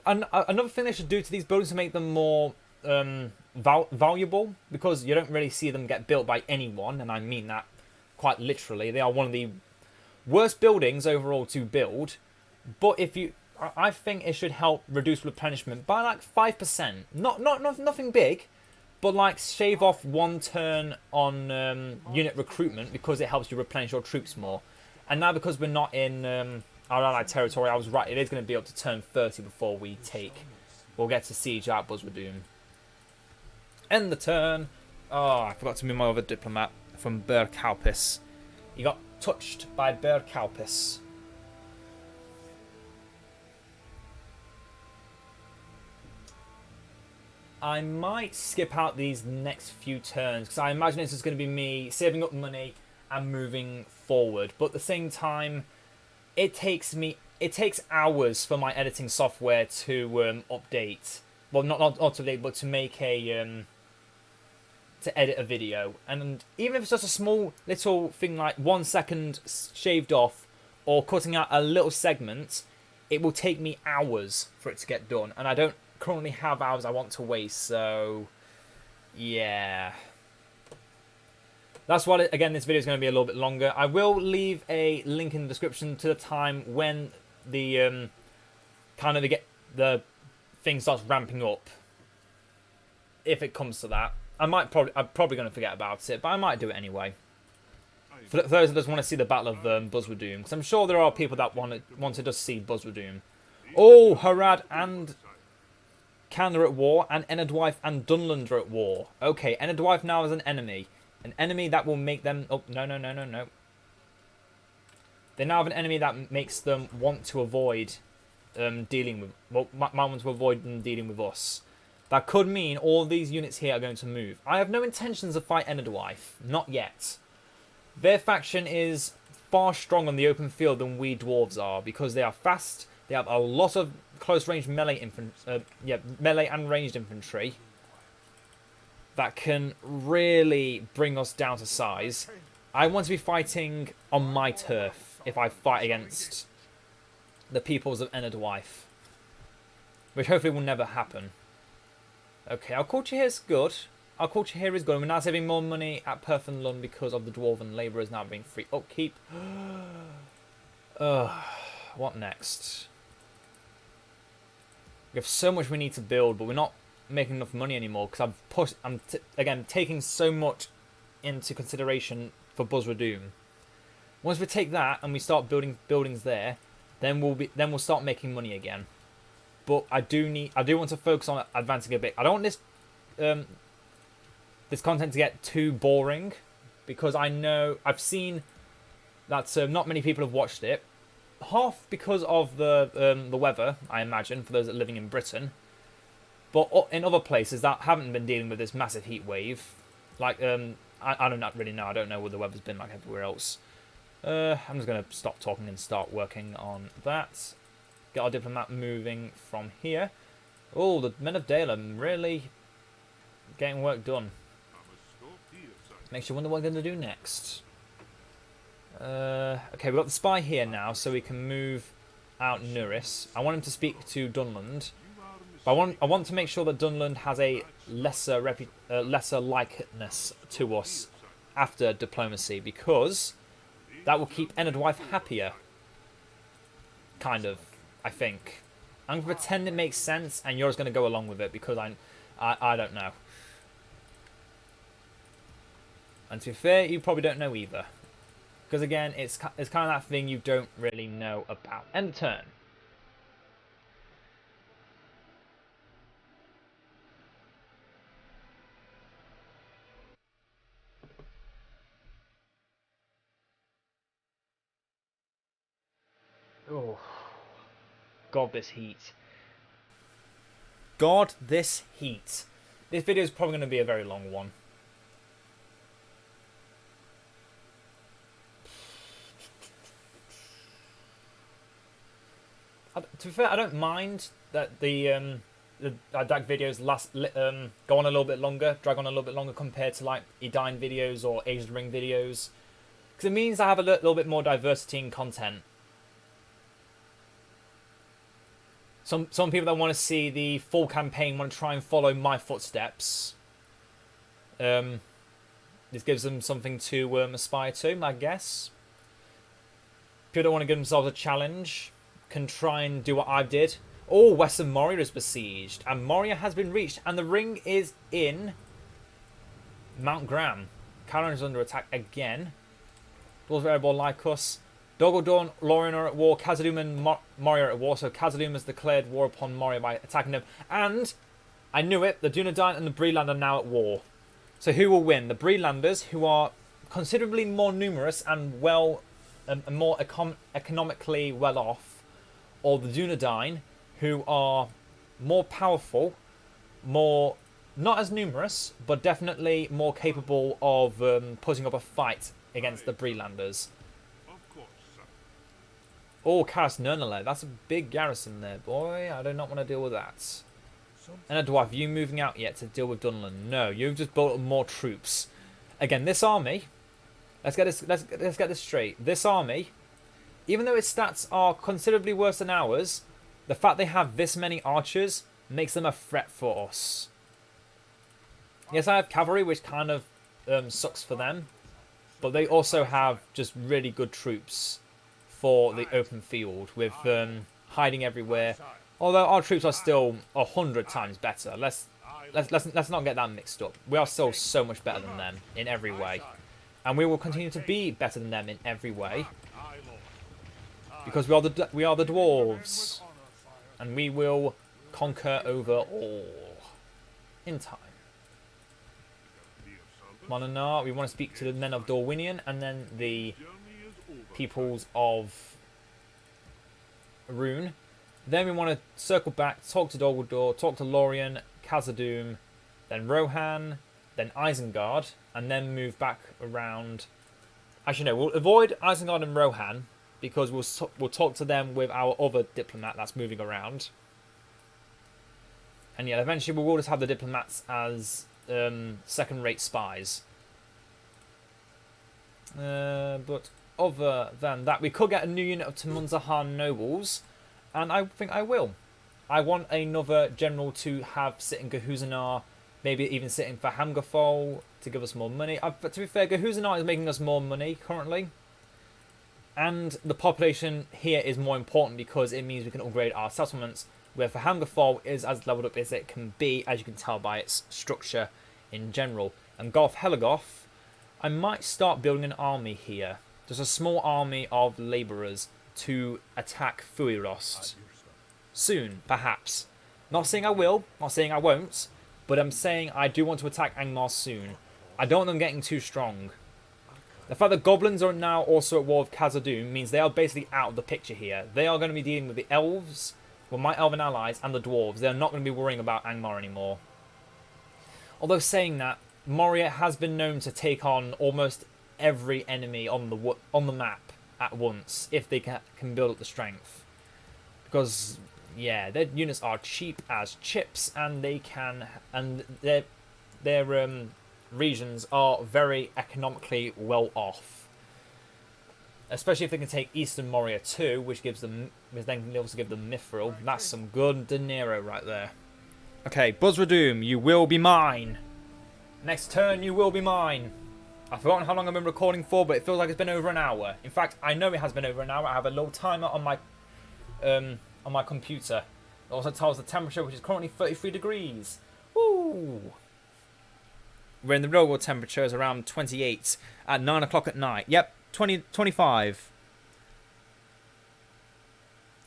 Another thing they should do to these buildings to make them more valuable, because you don't really see them get built by anyone, and I mean that quite literally. They are one of the worst buildings overall to build, but I think it should help reduce replenishment by like 5%. Nothing big, but like shave off 1 turn on unit recruitment, because it helps you replenish your troops more. And now because we're not in our allied territory. I was right. It is going to be up to turn 30 before we'll get to siege out Buzra-Dum. End the turn. Oh, I forgot to move my other diplomat from Ber-Kalpis. He got touched by Ber-Kalpis. I might skip out these next few turns because I imagine this is going to be me saving up money and moving forward. But at the same time, it takes hours for my editing software to update. Well, not update, but to make a to edit a video. And even if it's just a small little thing like 1 second shaved off or cutting out a little segment, it will take me hours for it to get done. And I don't currently have hours I want to waste, so yeah. That's why, again, this video is going to be a little bit longer. I will leave a link in the description to the time when the the thing starts ramping up, if it comes to that. I'm probably going to forget about it, but I might do it anyway. For those that just want to see the Battle of Buzra-Dum, because I'm sure there are people that want to just see Buzra-Dum. Oh, Ered and Can are at war, and Ered and Dunland are at war. Okay, Ered now is an enemy. An enemy that will make them... Oh, no. They now have an enemy that makes them want to avoid dealing with... Well, might want to avoid them dealing with us. That could mean all these units here are going to move. I have no intentions of fight Ered. Not yet. Their faction is far stronger on the open field than we dwarves are, because they are fast. They have a lot of close-range melee melee and ranged infantry that can really bring us down to size. I want to be fighting on my turf if I fight against the peoples of Ered, which hopefully will never happen. Okay, our culture here is good. Our culture here is good. We're now saving more money at Perth and Lund because of the dwarven labourers now being free upkeep. What next? We have so much we need to build, but we're not making enough money anymore because I'm again taking so much into consideration for Buzra-Dum. Once we take that and we start building buildings there, then we'll start making money again. But I do want to focus on advancing a bit. I don't want this content to get too boring, because I've seen that not many people have watched it. Half because of the weather, I imagine, for those that are living in Britain. But in other places that haven't been dealing with this massive heat wave, like I don't really know. I don't know what the weather's been like everywhere else. I'm just going to stop talking and start working on that. Get our diplomat moving from here. Oh, the men of Dale are really getting work done. Makes you wonder what they're going to do next. Okay, we've got the spy here now, so we can move out Nuris. I want him to speak to Dunland. But I want to make sure that Dunland has a lesser likeness to us after diplomacy, because that will keep Ered happier. Kind of, I think. I'm going to pretend it makes sense, and you're just going to go along with it, because I don't know. And to be fair, you probably don't know either. Because again, it's kind of that thing you don't really know about. End turn. Oh, God, this heat. God, this heat. This video is probably going to be a very long one. To be fair, I don't mind that the DaC videos go on a little bit longer, drag on a little bit longer compared to like Edine videos or Age of the Ring videos, because it means I have a little bit more diversity in content. Some people that want to see the full campaign want to try and follow my footsteps. This gives them something to aspire to, I guess. People that want to give themselves a challenge can try and do what I did. Oh, Western Moria is besieged, and Moria has been reached, and the ring is in Mount Graham. Caroline is under attack again. Dwarves are able like us. Dol Guldur and Lorien are at war. Khazad-dûm and Moria are at war. So Khazad-dûm has declared war upon Moria by attacking them. And, I knew it, the Dunedain and the Breland are now at war. So who will win? The Brelanders, who are considerably more numerous and more economically well off, or the Dunedain, who are more powerful, more not as numerous, but definitely more capable of putting up a fight against the Brelanders. Of course, sir. Oh, Karas Nernale, that's a big garrison there, boy. I do not want to deal with that. And a dwarf, you moving out yet to deal with Dunland? No, you've just built up more troops. Again, this army. Let's get this straight. This army, even though its stats are considerably worse than ours, the fact they have this many archers makes them a threat for us. Yes, I have cavalry, which kind of sucks for them, but they also have just really good troops for the open field with hiding everywhere. Although our troops are still 100 times better. Let's not get that mixed up. We are still so much better than them in every way. And we will continue to be better than them in every way. Because we are the dwarves. And we will conquer over all. In time. Monanar, we want to speak to the men of Dorwinion and then the peoples of Rune. Then we want to circle back, talk to Dol Guldur, talk to Lorien, Khazad-dûm, then Rohan, then Isengard, and then move back around. Actually, no, we'll avoid Isengard and Rohan because we'll talk to them with our other diplomat that's moving around. And yeah, eventually we will just have the diplomats as second-rate spies. But other than that, we could get a new unit of Tumunzahar nobles. And I think I will. I want another general to have sit in Gehuzanar, maybe even sitting for Hamgafol to give us more money. But to be fair, Gehuzanar is making us more money currently. And the population here is more important because it means we can upgrade our settlements, where for Hamgafol is as leveled up as it can be, as you can tell by its structure in general. And Golf Helagoth, I might start building an army here. Just a small army of labourers to attack Fuirost. Soon, perhaps. Not saying I will, not saying I won't, but I'm saying I do want to attack Angmar soon. I don't want them getting too strong. The fact that goblins are now also at war with Khazad-dûm means they are basically out of the picture here. They are going to be dealing with the elves, with my elven allies, and the dwarves. They are not going to be worrying about Angmar anymore. Although saying that, Moria has been known to take on almost every enemy on the map at once, if they can build up the strength. Because, yeah, their units are cheap as chips, and they can, and their regions are very economically well off. Especially if they can take Eastern Moria too, which then can also give them Mithril. That's some good dinero right there. Okay, Buzra-Dum, you will be mine. Next turn, you will be mine. I've forgotten how long I've been recording for, but it feels like it's been over an hour. In fact, I know it has been over an hour. I have a little timer on my computer. It also tells the temperature, which is currently 33 degrees. Woo! We're in the real world temperature is around 28 at 9 o'clock at night. Yep, 25.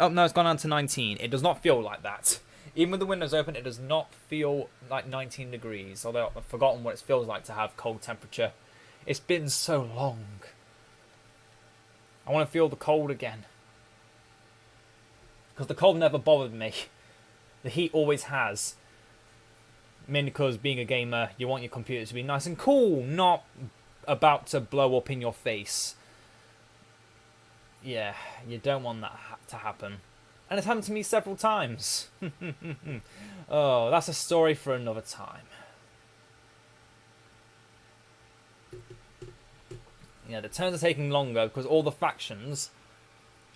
Oh, no, it's gone down to 19. It does not feel like that. Even with the windows open, it does not feel like 19 degrees. Although I've forgotten what it feels like to have cold temperature. It's been so long. I want to feel the cold again. Because the cold never bothered me. The heat always has. Mainly because being a gamer, you want your computer to be nice and cool, not about to blow up in your face. Yeah, you don't want that to happen. And it's happened to me several times. Oh, that's a story for another time. Yeah, the turns are taking longer because all the factions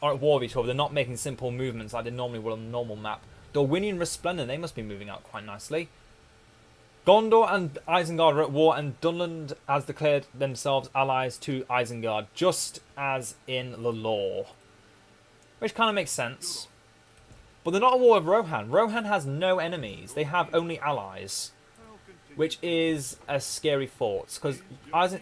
are at war with each other. They're not making simple movements like they normally would on a normal map. Dorwinion Resplendent, they must be moving out quite nicely. Gondor and Isengard are at war, and Dunland has declared themselves allies to Isengard, just as in the lore. Which kind of makes sense. But they're not at war with Rohan. Rohan has no enemies. They have only allies. which is a scary thought. Because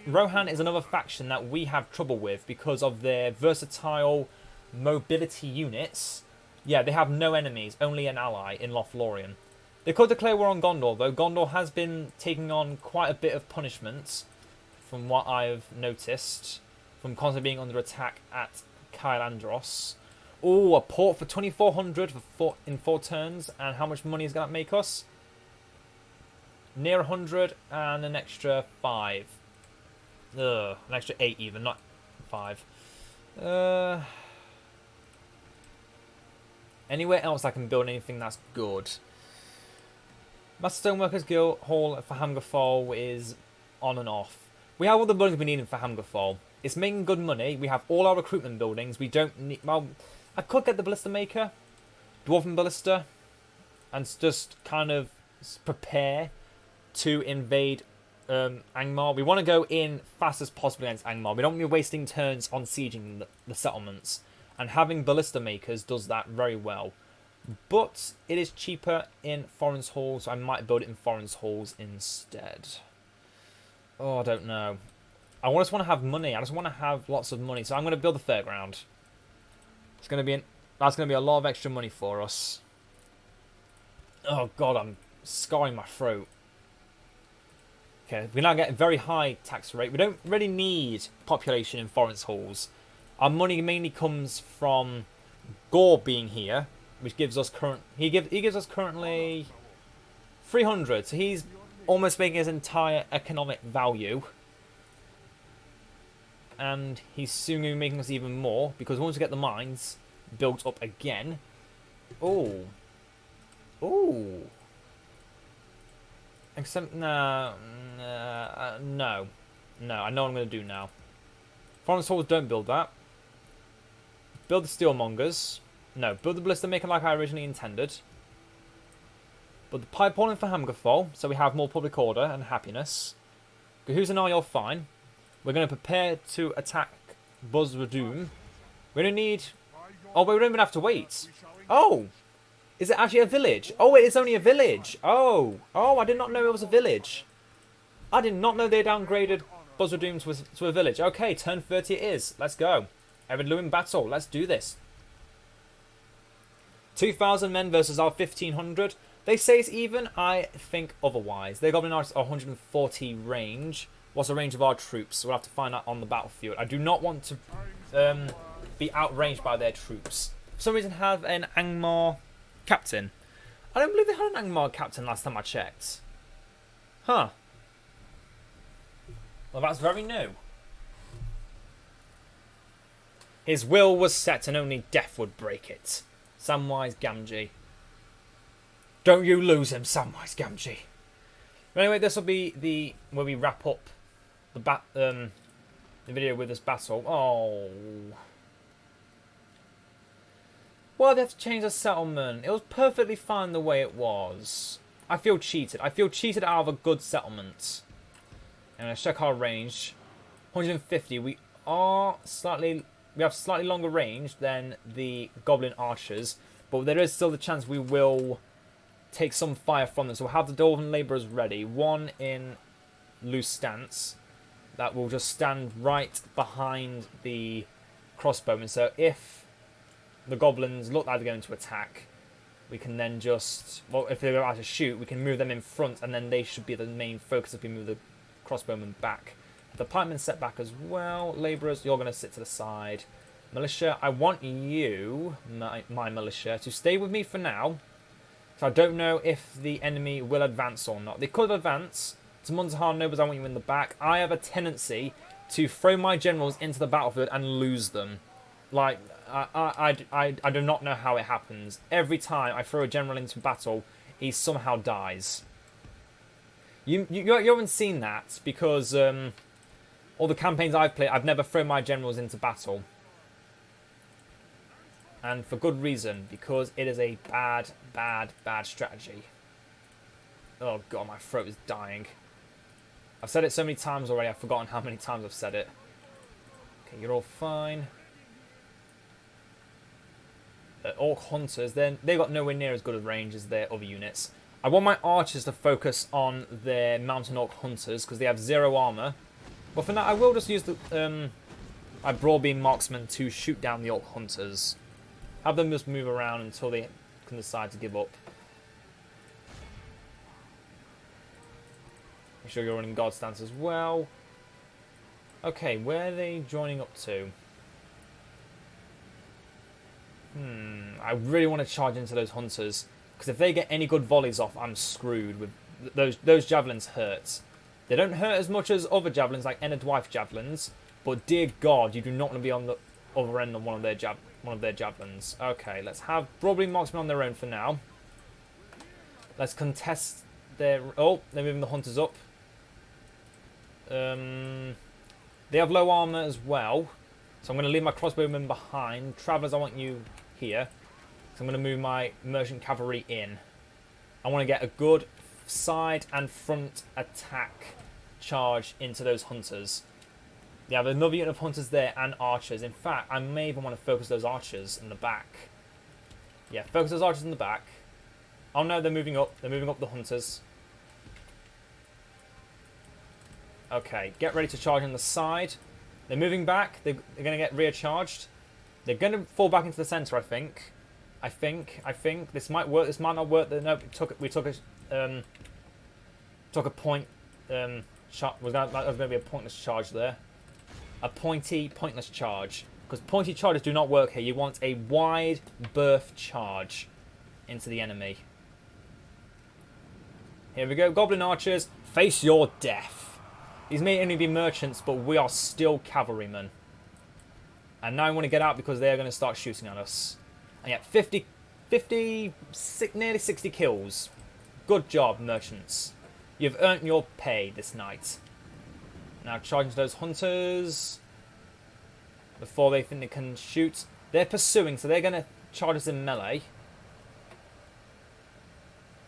Rohan is another faction that we have trouble with because of their versatile mobility units. Yeah, they have no enemies, only an ally in Lothlorien. They could declare war on Gondor, though. Gondor has been taking on quite a bit of punishment, from what I've noticed, from constantly being under attack at Kailandros. Oh, a port for 2,400 in 4 turns, and how much money is that make us? Near 100 and an extra 5. Ugh, an extra 8 even, not 5. Anywhere else I can build anything that's good? Master Stoneworkers Guild Hall for Hammerfall is on and off. We have all the buildings we need for Hammerfall. It's making good money. We have all our recruitment buildings. We don't need... Well, I could get the Ballista Maker, Dwarven Ballista, and just kind of prepare to invade Angmar. We want to go in fast as possible against Angmar. We don't want to be wasting turns on sieging the settlements. And having Ballista Makers does that very well. But it is cheaper in Foreign's Halls, so I might build it in Foreign's Halls instead. Oh, I don't know. I just want to have money. I just want to have lots of money. So I'm going to build a fairground. It's going to be that's going to be a lot of extra money for us. Oh god, I'm scarring my throat. Okay, we now get a very high tax rate. We don't really need population in Foreign's Halls. Our money mainly comes from Gore being here, which gives us he gives us currently 300. So he's almost making his entire economic value. And he's soon going to be making us even more, because once we get the mines built up again... Oh. Oh. Except, no. No. No, I know what I'm going to do now. Foreign Souls, don't build that. Build the Steelmongers. No, build the Ballista Maker like I originally intended. But the Pipe Polling for Hammerfall, so we have more public order and happiness. Who's an you're fine. We're going to prepare to attack Buzra-Dum. We don't need... Oh, but we don't even have to wait. Oh! Is it actually a village? Oh, it is only a village. Oh. Oh, I did not know it was a village. I did not know they downgraded Buzra-Dum to a village. Okay, turn 30 it is. Let's go. Ered Luin battle. Let's do this. 2,000 men versus our 1,500. They say it's even. I think otherwise. Their Goblin Archers are 140 range. What's the range of our troops? We'll have to find out on the battlefield. I do not want to be outranged by their troops. For some reason, have an Angmar captain. I don't believe they had an Angmar captain last time I checked. Huh. Well, that's very new. His will was set and only death would break it. Samwise Gamgee. Don't you lose him, Samwise Gamgee. But anyway, this will be where we wrap up the video with this battle. Oh. Well, they have to change the settlement. It was perfectly fine the way it was. I feel cheated. I feel cheated out of a good settlement. And let's check our range. 150. We have slightly longer range than the Goblin Archers, but there is still the chance we will take some fire from them. So we'll have the Dwarven Labourers ready. One in loose stance that will just stand right behind the crossbowmen. So if the goblins look like they're going to attack, we can then just... Well, if they're about to shoot, we can move them in front, and then they should be the main focus if we move the crossbowmen back. The pikemen set back as well. Labourers, you're going to sit to the side. Militia, I want you, my militia, to stay with me for now. So I don't know if the enemy will advance or not. They could advance. To Munzahar Nobles, I want you in the back. I have a tendency to throw my generals into the battlefield and lose them. Like, I do not know how it happens. Every time I throw a general into battle, he somehow dies. You haven't seen that because all the campaigns I've played, I've never thrown my generals into battle. And for good reason, because it is a bad, bad, bad strategy. Oh god, my throat is dying. I've said it so many times already, I've forgotten how many times I've said it. Okay, you're all fine. Orc Hunters, they've got nowhere near as good a range as their other units. I want my archers to focus on their mountain orc hunters because they have 0 armor. But for now, I will just use the my broadbeam marksman to shoot down the orc hunters. Have them just move around until they can decide to give up. Make sure you're running guard stance as well. Okay, where are they joining up to? I really want to charge into those hunters. Because if they get any good volleys off, I'm screwed. With those javelins hurt. They don't hurt as much as other javelins, like Ered Luin javelins. But dear God, you do not want to be on the other end of one of their javelins. Okay, let's have broadbeam marksmen on their own for now. Let's contest their... Oh, they're moving the hunters up. They have low armor as well. So I'm going to leave my crossbowmen behind. Travellers, I want you here. So I'm going to move my merchant cavalry in. I want to get a good side and front attack charge into those hunters. They have another unit of hunters there and archers. In fact, I may even want to focus those archers in the back. Yeah, focus those archers in the back. Oh no, they're moving up. They're moving up the hunters. Okay, get ready to charge on the side. They're moving back. They're going to get recharged. They're going to fall back into the centre, I think. I think this might work. This might not work. No, we took a point. That was going to be a pointless charge there. A pointless charge. Because pointy charges do not work here. You want a wide berth charge into the enemy. Here we go. Goblin archers, face your death. These may only be merchants, but we are still cavalrymen. And now I want to get out because they are going to start shooting at us. And yeah, nearly 60 kills. Good job, merchants. You've earned your pay this night. Now charge into those hunters. Before they think they can shoot. They're pursuing, so they're going to charge us in melee.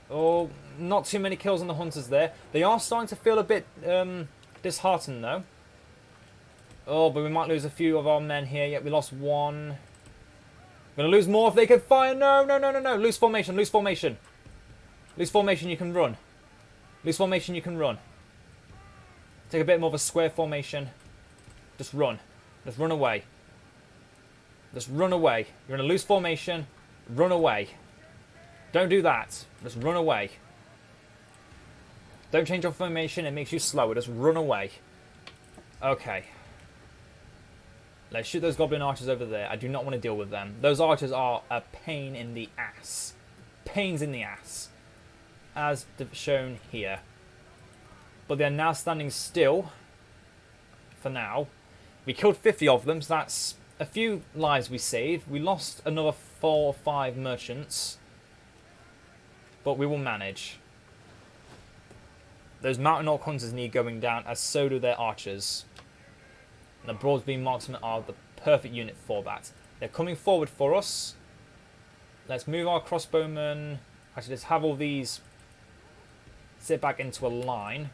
Oh, not too many kills on the hunters there. They are starting to feel a bit disheartened, though. Oh, but we might lose a few of our men here. Yet we lost one. We're going to lose more if they can fire. No, no, no, no, no. Loose formation, loose formation. Loose formation, you can run. Loose formation, you can run. Take a bit more of a square formation. Just run. Just run away. Just run away. You're in a loose formation. Run away. Don't do that. Just run away. Don't change your formation. It makes you slower. Just run away. Okay. Let's shoot those goblin archers over there. I do not want to deal with them. Those archers are a pain in the ass. Pains in the ass. As shown here. But they're now standing still. For now. We killed 50 of them. So that's a few lives we saved. We lost another 4 or 5 merchants. But we will manage. Those mountain orc hunters need going down, as so do their archers. And the broadbeam marksmen are the perfect unit for that. They're coming forward for us. Let's move our crossbowmen. Actually, let's have all these sit back into a line.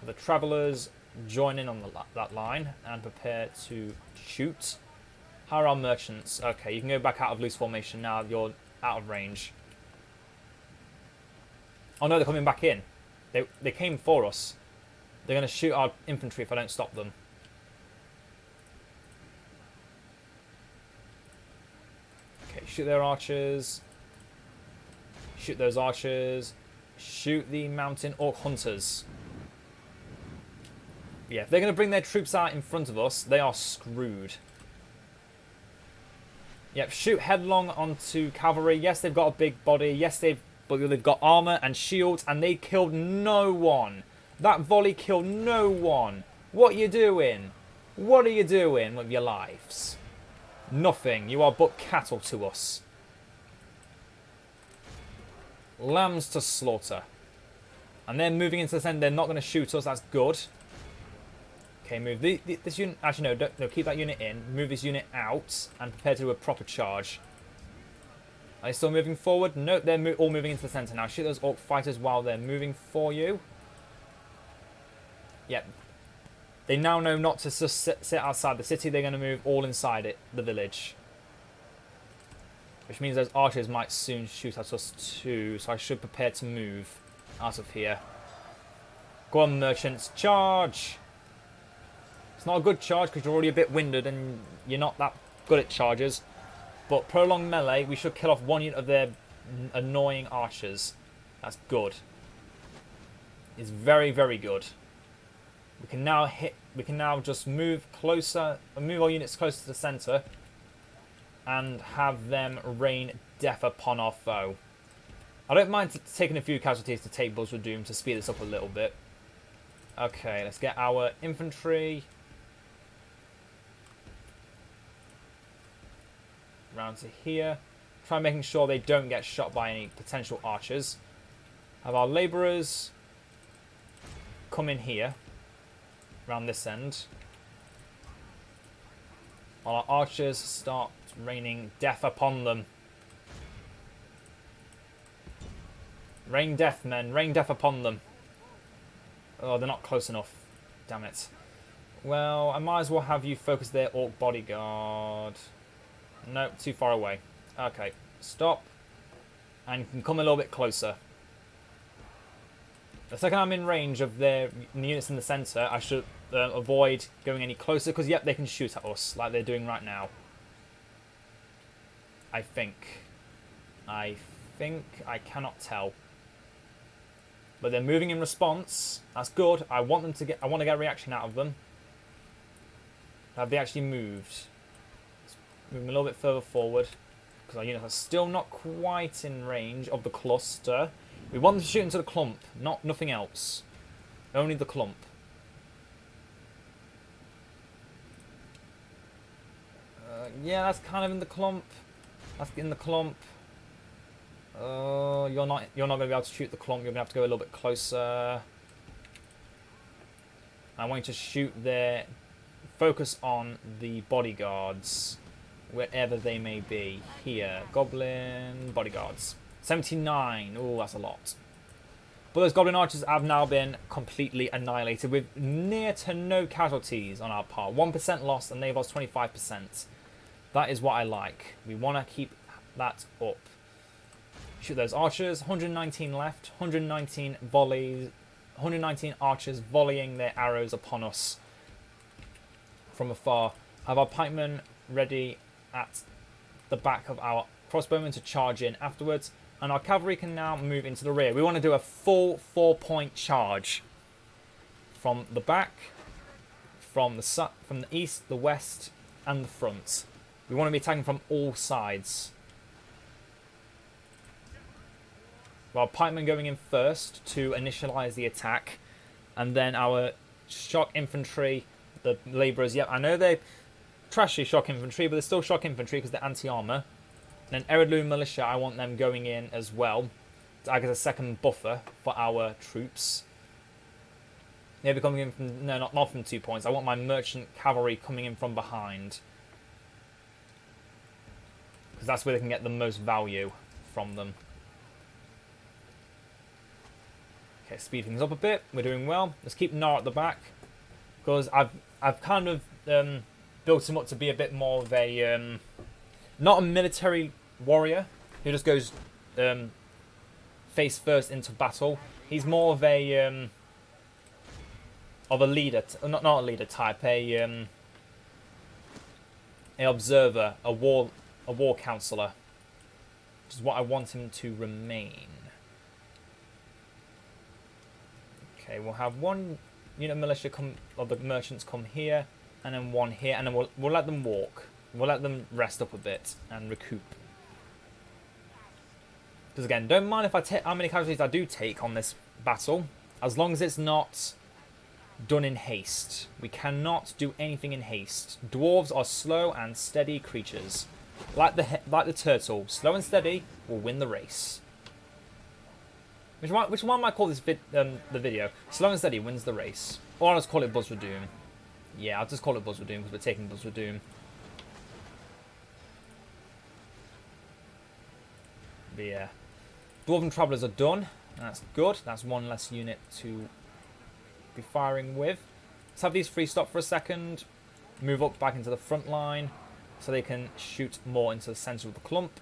The travellers join in on that line and prepare to shoot. How are our merchants? Okay, you can go back out of loose formation now. You're out of range. Oh no, they're coming back in. They came for us. They're going to shoot our infantry if I don't stop them. Okay, shoot their archers. Shoot those archers. Shoot the mountain orc hunters. Yeah, if they're going to bring their troops out in front of us, they are screwed. Yep, shoot headlong onto cavalry. Yes, they've got a big body. Yes, they've got armor and shields, and they killed no one. That volley killed no one. What are you doing? What are you doing with your lives? Nothing. You are but cattle to us. Lambs to slaughter. And they're moving into the centre. They're not going to shoot us. That's good. Okay, move this unit. Actually, no, keep that unit in. Move this unit out and prepare to do a proper charge. Are they still moving forward? No, they're all moving into the centre now. Shoot those orc fighters while they're moving for you. Yep. They now know not to just sit outside the city. They're going to move all inside it, the village. Which means those archers might soon shoot at us too, so I should prepare to move out of here. Go on, merchants, charge! It's not a good charge because you're already a bit winded and you're not that good at charges. But prolonged melee, we should kill off one unit of their annoying archers. That's good. It's very, very good. We can now just move closer, move our units closer to the centre, and have them rain death upon our foe. I don't mind taking a few casualties to take Buzra-Dum to speed this up a little bit. Okay, let's get our infantry round to here. Try making sure they don't get shot by any potential archers. Have our labourers come in here, around this end, while our archers start raining death upon them. Rain death, men. Rain death upon them. Oh, they're not close enough. Damn it. Well, I might as well have you focus their orc bodyguard. Nope, too far away. Okay, stop. And you can come a little bit closer. The second I'm in range of their units in the centre, I should avoid going any closer, because, yep, they can shoot at us, like they're doing right now. I think. I cannot tell. But they're moving in response. That's good. I want to get a reaction out of them. Have they actually moved? Let's move them a little bit further forward, because our units are still not quite in range of the cluster. We want them to shoot into the clump, nothing else. Only the clump. Yeah, that's kind of in the clump. That's in the clump. You're not going to be able to shoot the clump. You're going to have to go a little bit closer. I want you to shoot there. Focus on the bodyguards, wherever they may be. Here, goblin bodyguards. 79. Oh, that's a lot. But those goblin archers have now been completely annihilated with near to no casualties on our part. 1% lost, and they've lost 25%. That is what I like. We want to keep that up. Shoot those archers. 119 left. 119 volleys. 119 archers volleying their arrows upon us from afar. Have our pikemen ready at the back of our crossbowmen to charge in afterwards. And our cavalry can now move into the rear. We want to do a full 4-point charge from the back, from the east, the west, and the front. We want to be attacking from all sides. Well, pikemen going in first to initialize the attack, and then our shock infantry, the labourers. Yep, I know they're trashy shock infantry, but they're still shock infantry because they're anti-armour. And then Ered Luin militia, I want them going in as well to act as a second buffer for our troops. They'll be coming in from, no, not from 2 points. I want my merchant cavalry coming in from behind, because that's where they can get the most value from them. Okay, speed things up a bit. We're doing well. Let's keep Nar at the back, because I've kind of built him up to be a bit more of a not a military warrior who just goes face first into battle. He's more of a leader, not a leader type, a observer, a war counselor, which is what I want him to remain. Okay, we'll have one unit of militia come, or the merchants come here, and then one here, and then we'll let them walk. We'll let them rest up a bit and recoup. Because again, don't mind if I take how many casualties I do take on this battle, as long as it's not done in haste. We cannot do anything in haste. Dwarves are slow and steady creatures, like the turtle. Slow and steady will win the race. Which one might call this the video? Slow and steady wins the race, or I'll just call it Buzra-Dum. Yeah, I'll just call it Buzra-Dum because we're taking Buzra-Dum. But yeah, Dwarven Travellers are done. That's good. That's one less unit to be firing with. Let's have these three stop for a second. Move up back into the front line so they can shoot more into the centre of the clump.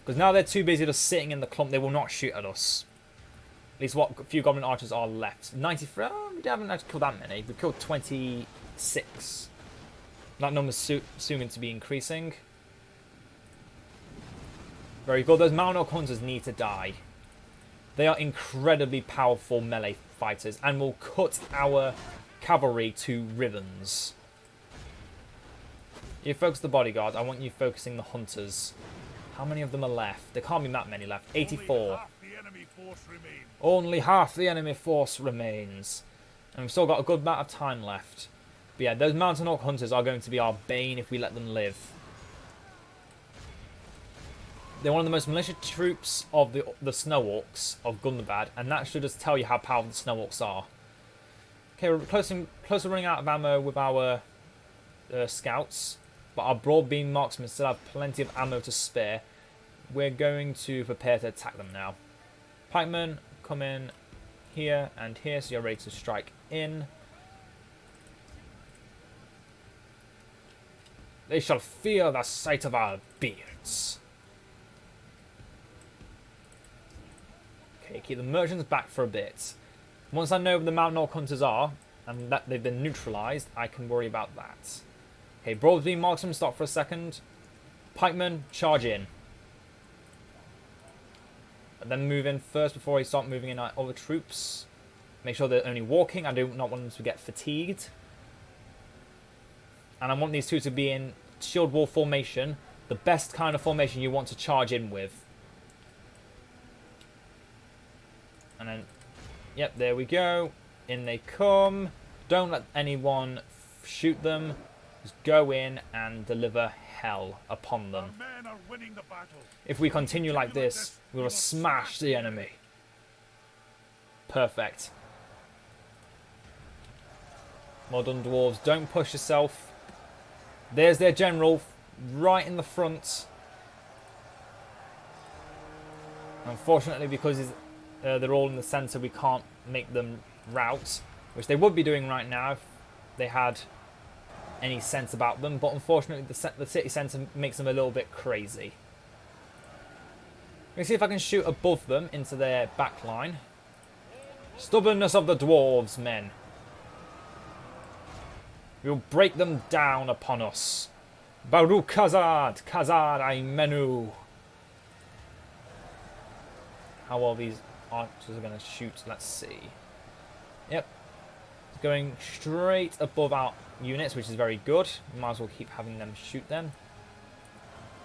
Because now they're too busy just sitting in the clump, they will not shoot at us. At least what few goblin archers are left. 93. Oh, we haven't actually killed that many. We killed 26. That number's soon to be increasing. Very good. Those Mountain Orc hunters need to die. They are incredibly powerful melee fighters and will cut our cavalry to ribbons. You focus the bodyguards. I want you focusing the hunters. How many of them are left? There can't be that many left. 84. Only half the enemy force remains. And we've still got a good amount of time left. But yeah, those Mountain Orc hunters are going to be our bane if we let them live. They're one of the most militia troops of the Snow Orcs of Gundabad, and that should just tell you how powerful the Snow Orcs are. Okay, we're close to running out of ammo with our scouts, but our broad beam marksmen still have plenty of ammo to spare. We're going to prepare to attack them now. Pikemen, come in here and here, so you're ready to strike in. They shall fear the sight of our beards. Okay, keep the merchants back for a bit. Once I know where the Mountain Orc hunters are, and that they've been neutralized, I can worry about that. Okay, broadbeam marksmen, stop for a second. Pikemen, charge in. And then move in first before I start moving in other troops. Make sure they're only walking. I do not want them to get fatigued. And I want these two to be in shield wall formation. The best kind of formation you want to charge in with. And then, yep, there we go. In they come. Don't let anyone shoot them. Just go in and deliver hell upon them. If we continue like this, we will smash the enemy. Perfect. Modern dwarves, don't push yourself. There's their general right in the front. Unfortunately, because they're all in the centre, we can't make them rout, which they would be doing right now if they had any sense about them. But unfortunately, the city centre makes them a little bit crazy. Let me see if I can shoot above them into their back line. Stubbornness of the dwarves, men. We will break them down upon us. Baru Khazad, Khazad Aimenu. How well these archers are going to shoot, let's see. Yep. Going straight above our units, which is very good. We might as well keep having them shoot them.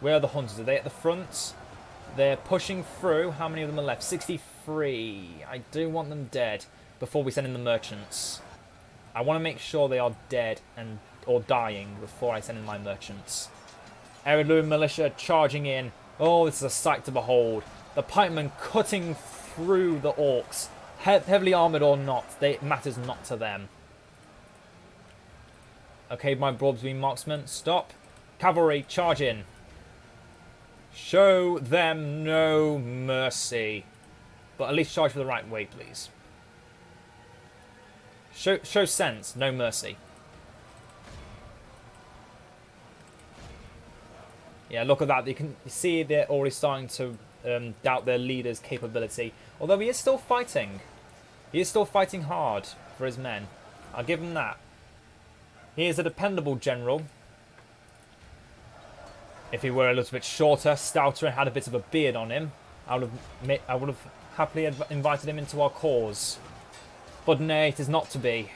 Where are the hunters? Are they at the front? They're pushing through. How many of them are left? 63. I do want them dead before we send in the merchants. I want to make sure they are dead or dying before I send in my merchants. Ered Luin militia charging in. Oh, this is a sight to behold. The pikemen cutting through the orcs. Heavily armoured or not, it matters not to them. Okay, my broadbeam marksmen, stop. Cavalry, charge in. Show them no mercy. But at least charge for the right way, please. Show sense, no mercy. Yeah, look at that. You can see they're already starting to doubt their leader's capability. Although he is still fighting. He is still fighting hard for his men. I'll give him that. He is a dependable general. If he were a little bit shorter, stouter, and had a bit of a beard on him, I would have happily invited him into our cause. But nay, it is not to be.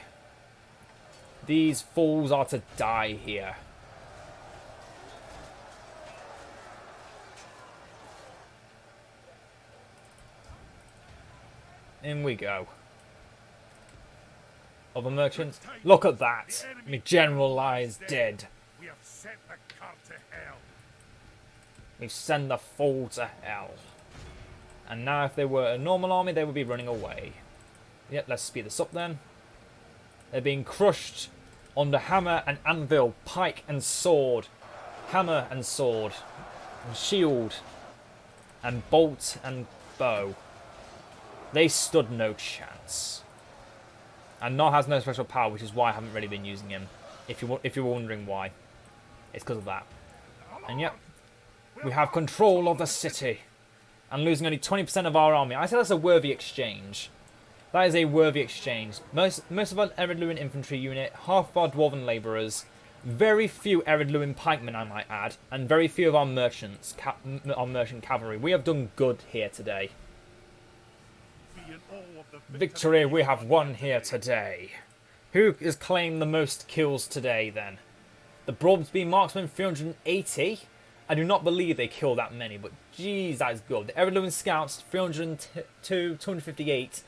These fools are to die here. In we go. Other merchants. Look at that. My general lies dead. We have sent the cart to hell. We send the fool to hell. And now if they were a normal army, they would be running away. Yep, let's speed this up then. They're being crushed under hammer and anvil, pike and sword. Hammer and sword. And shield. And bolt and bow. They stood no chance. And Nor has no special power, which is why I haven't really been using him. If you're wondering why. It's because of that. And yep. We have control of the city. And losing only 20% of our army. I say that's a worthy exchange. That is a worthy exchange. Most of our Ered Luin infantry unit, half of our dwarven labourers, very few Ered Luin pikemen, I might add, and very few of our merchants, our merchant cavalry. We have done good here today. Victory we have won here today. Who has claimed the most kills today then? The Broadsby marksmen, 380. I do not believe they kill that many, but geez, that is good. The Ered Luin scouts, 302, 258.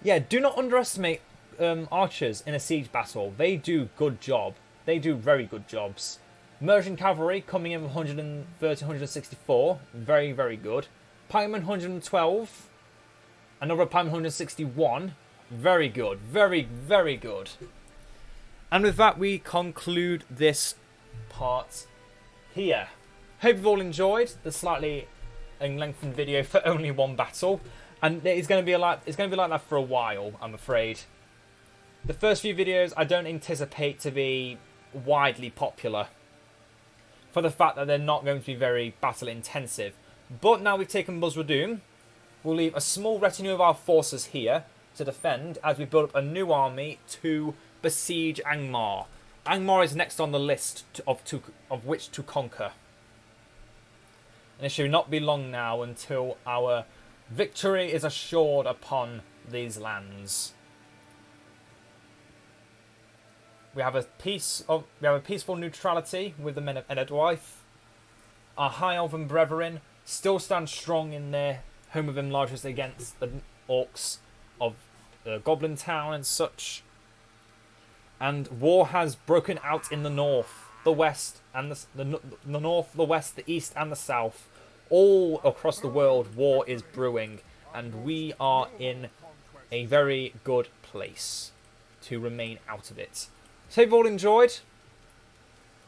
Yeah, do not underestimate archers in a siege battle. They do good job. They do very good jobs. Merchant cavalry coming in with 130, 164. Very, very good. Pikemen 112. Another pikeman 161. Very good. Very, very good. And with that, we conclude this part here. Hope you've all enjoyed the slightly lengthened video for only one battle. And it's going to be like that for a while, I'm afraid. The first few videos I don't anticipate to be widely popular, for the fact that they're not going to be very battle intensive. But now we've taken Buzra-Dum, we'll leave a small retinue of our forces here to defend as we build up a new army to besiege Angmar. Angmar is next on the list of which to conquer. And it should not be long now until our victory is assured upon these lands. We have a peaceful neutrality with the men of Ered Luin. Our high elven brethren still stand strong in their home of enlargers against the orcs of Goblin Town and such. And war has broken out in the north, the west, and the north, the west, the east, and the south. All across the world, war is brewing, and we are in a very good place to remain out of it. So you've all enjoyed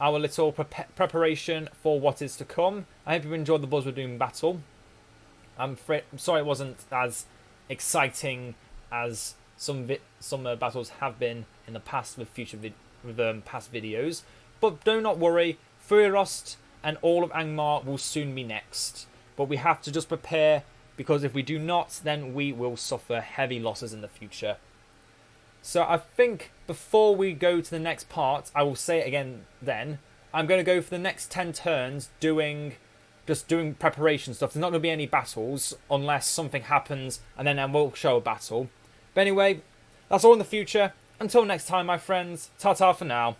our little preparation for what is to come. I hope you enjoyed the Buzra-Dum battle. I'm sorry it wasn't as exciting as some battles have been in the past with past videos. But do not worry, Furirost and all of Angmar will soon be next. But we have to just prepare, because if we do not, then we will suffer heavy losses in the future. So I think before we go to the next part, I will say it again then, I'm going to go for the next 10 turns just doing preparation stuff. There's not going to be any battles unless something happens, and then I will show a battle. But anyway, that's all in the future. Until next time, my friends, ta-ta for now.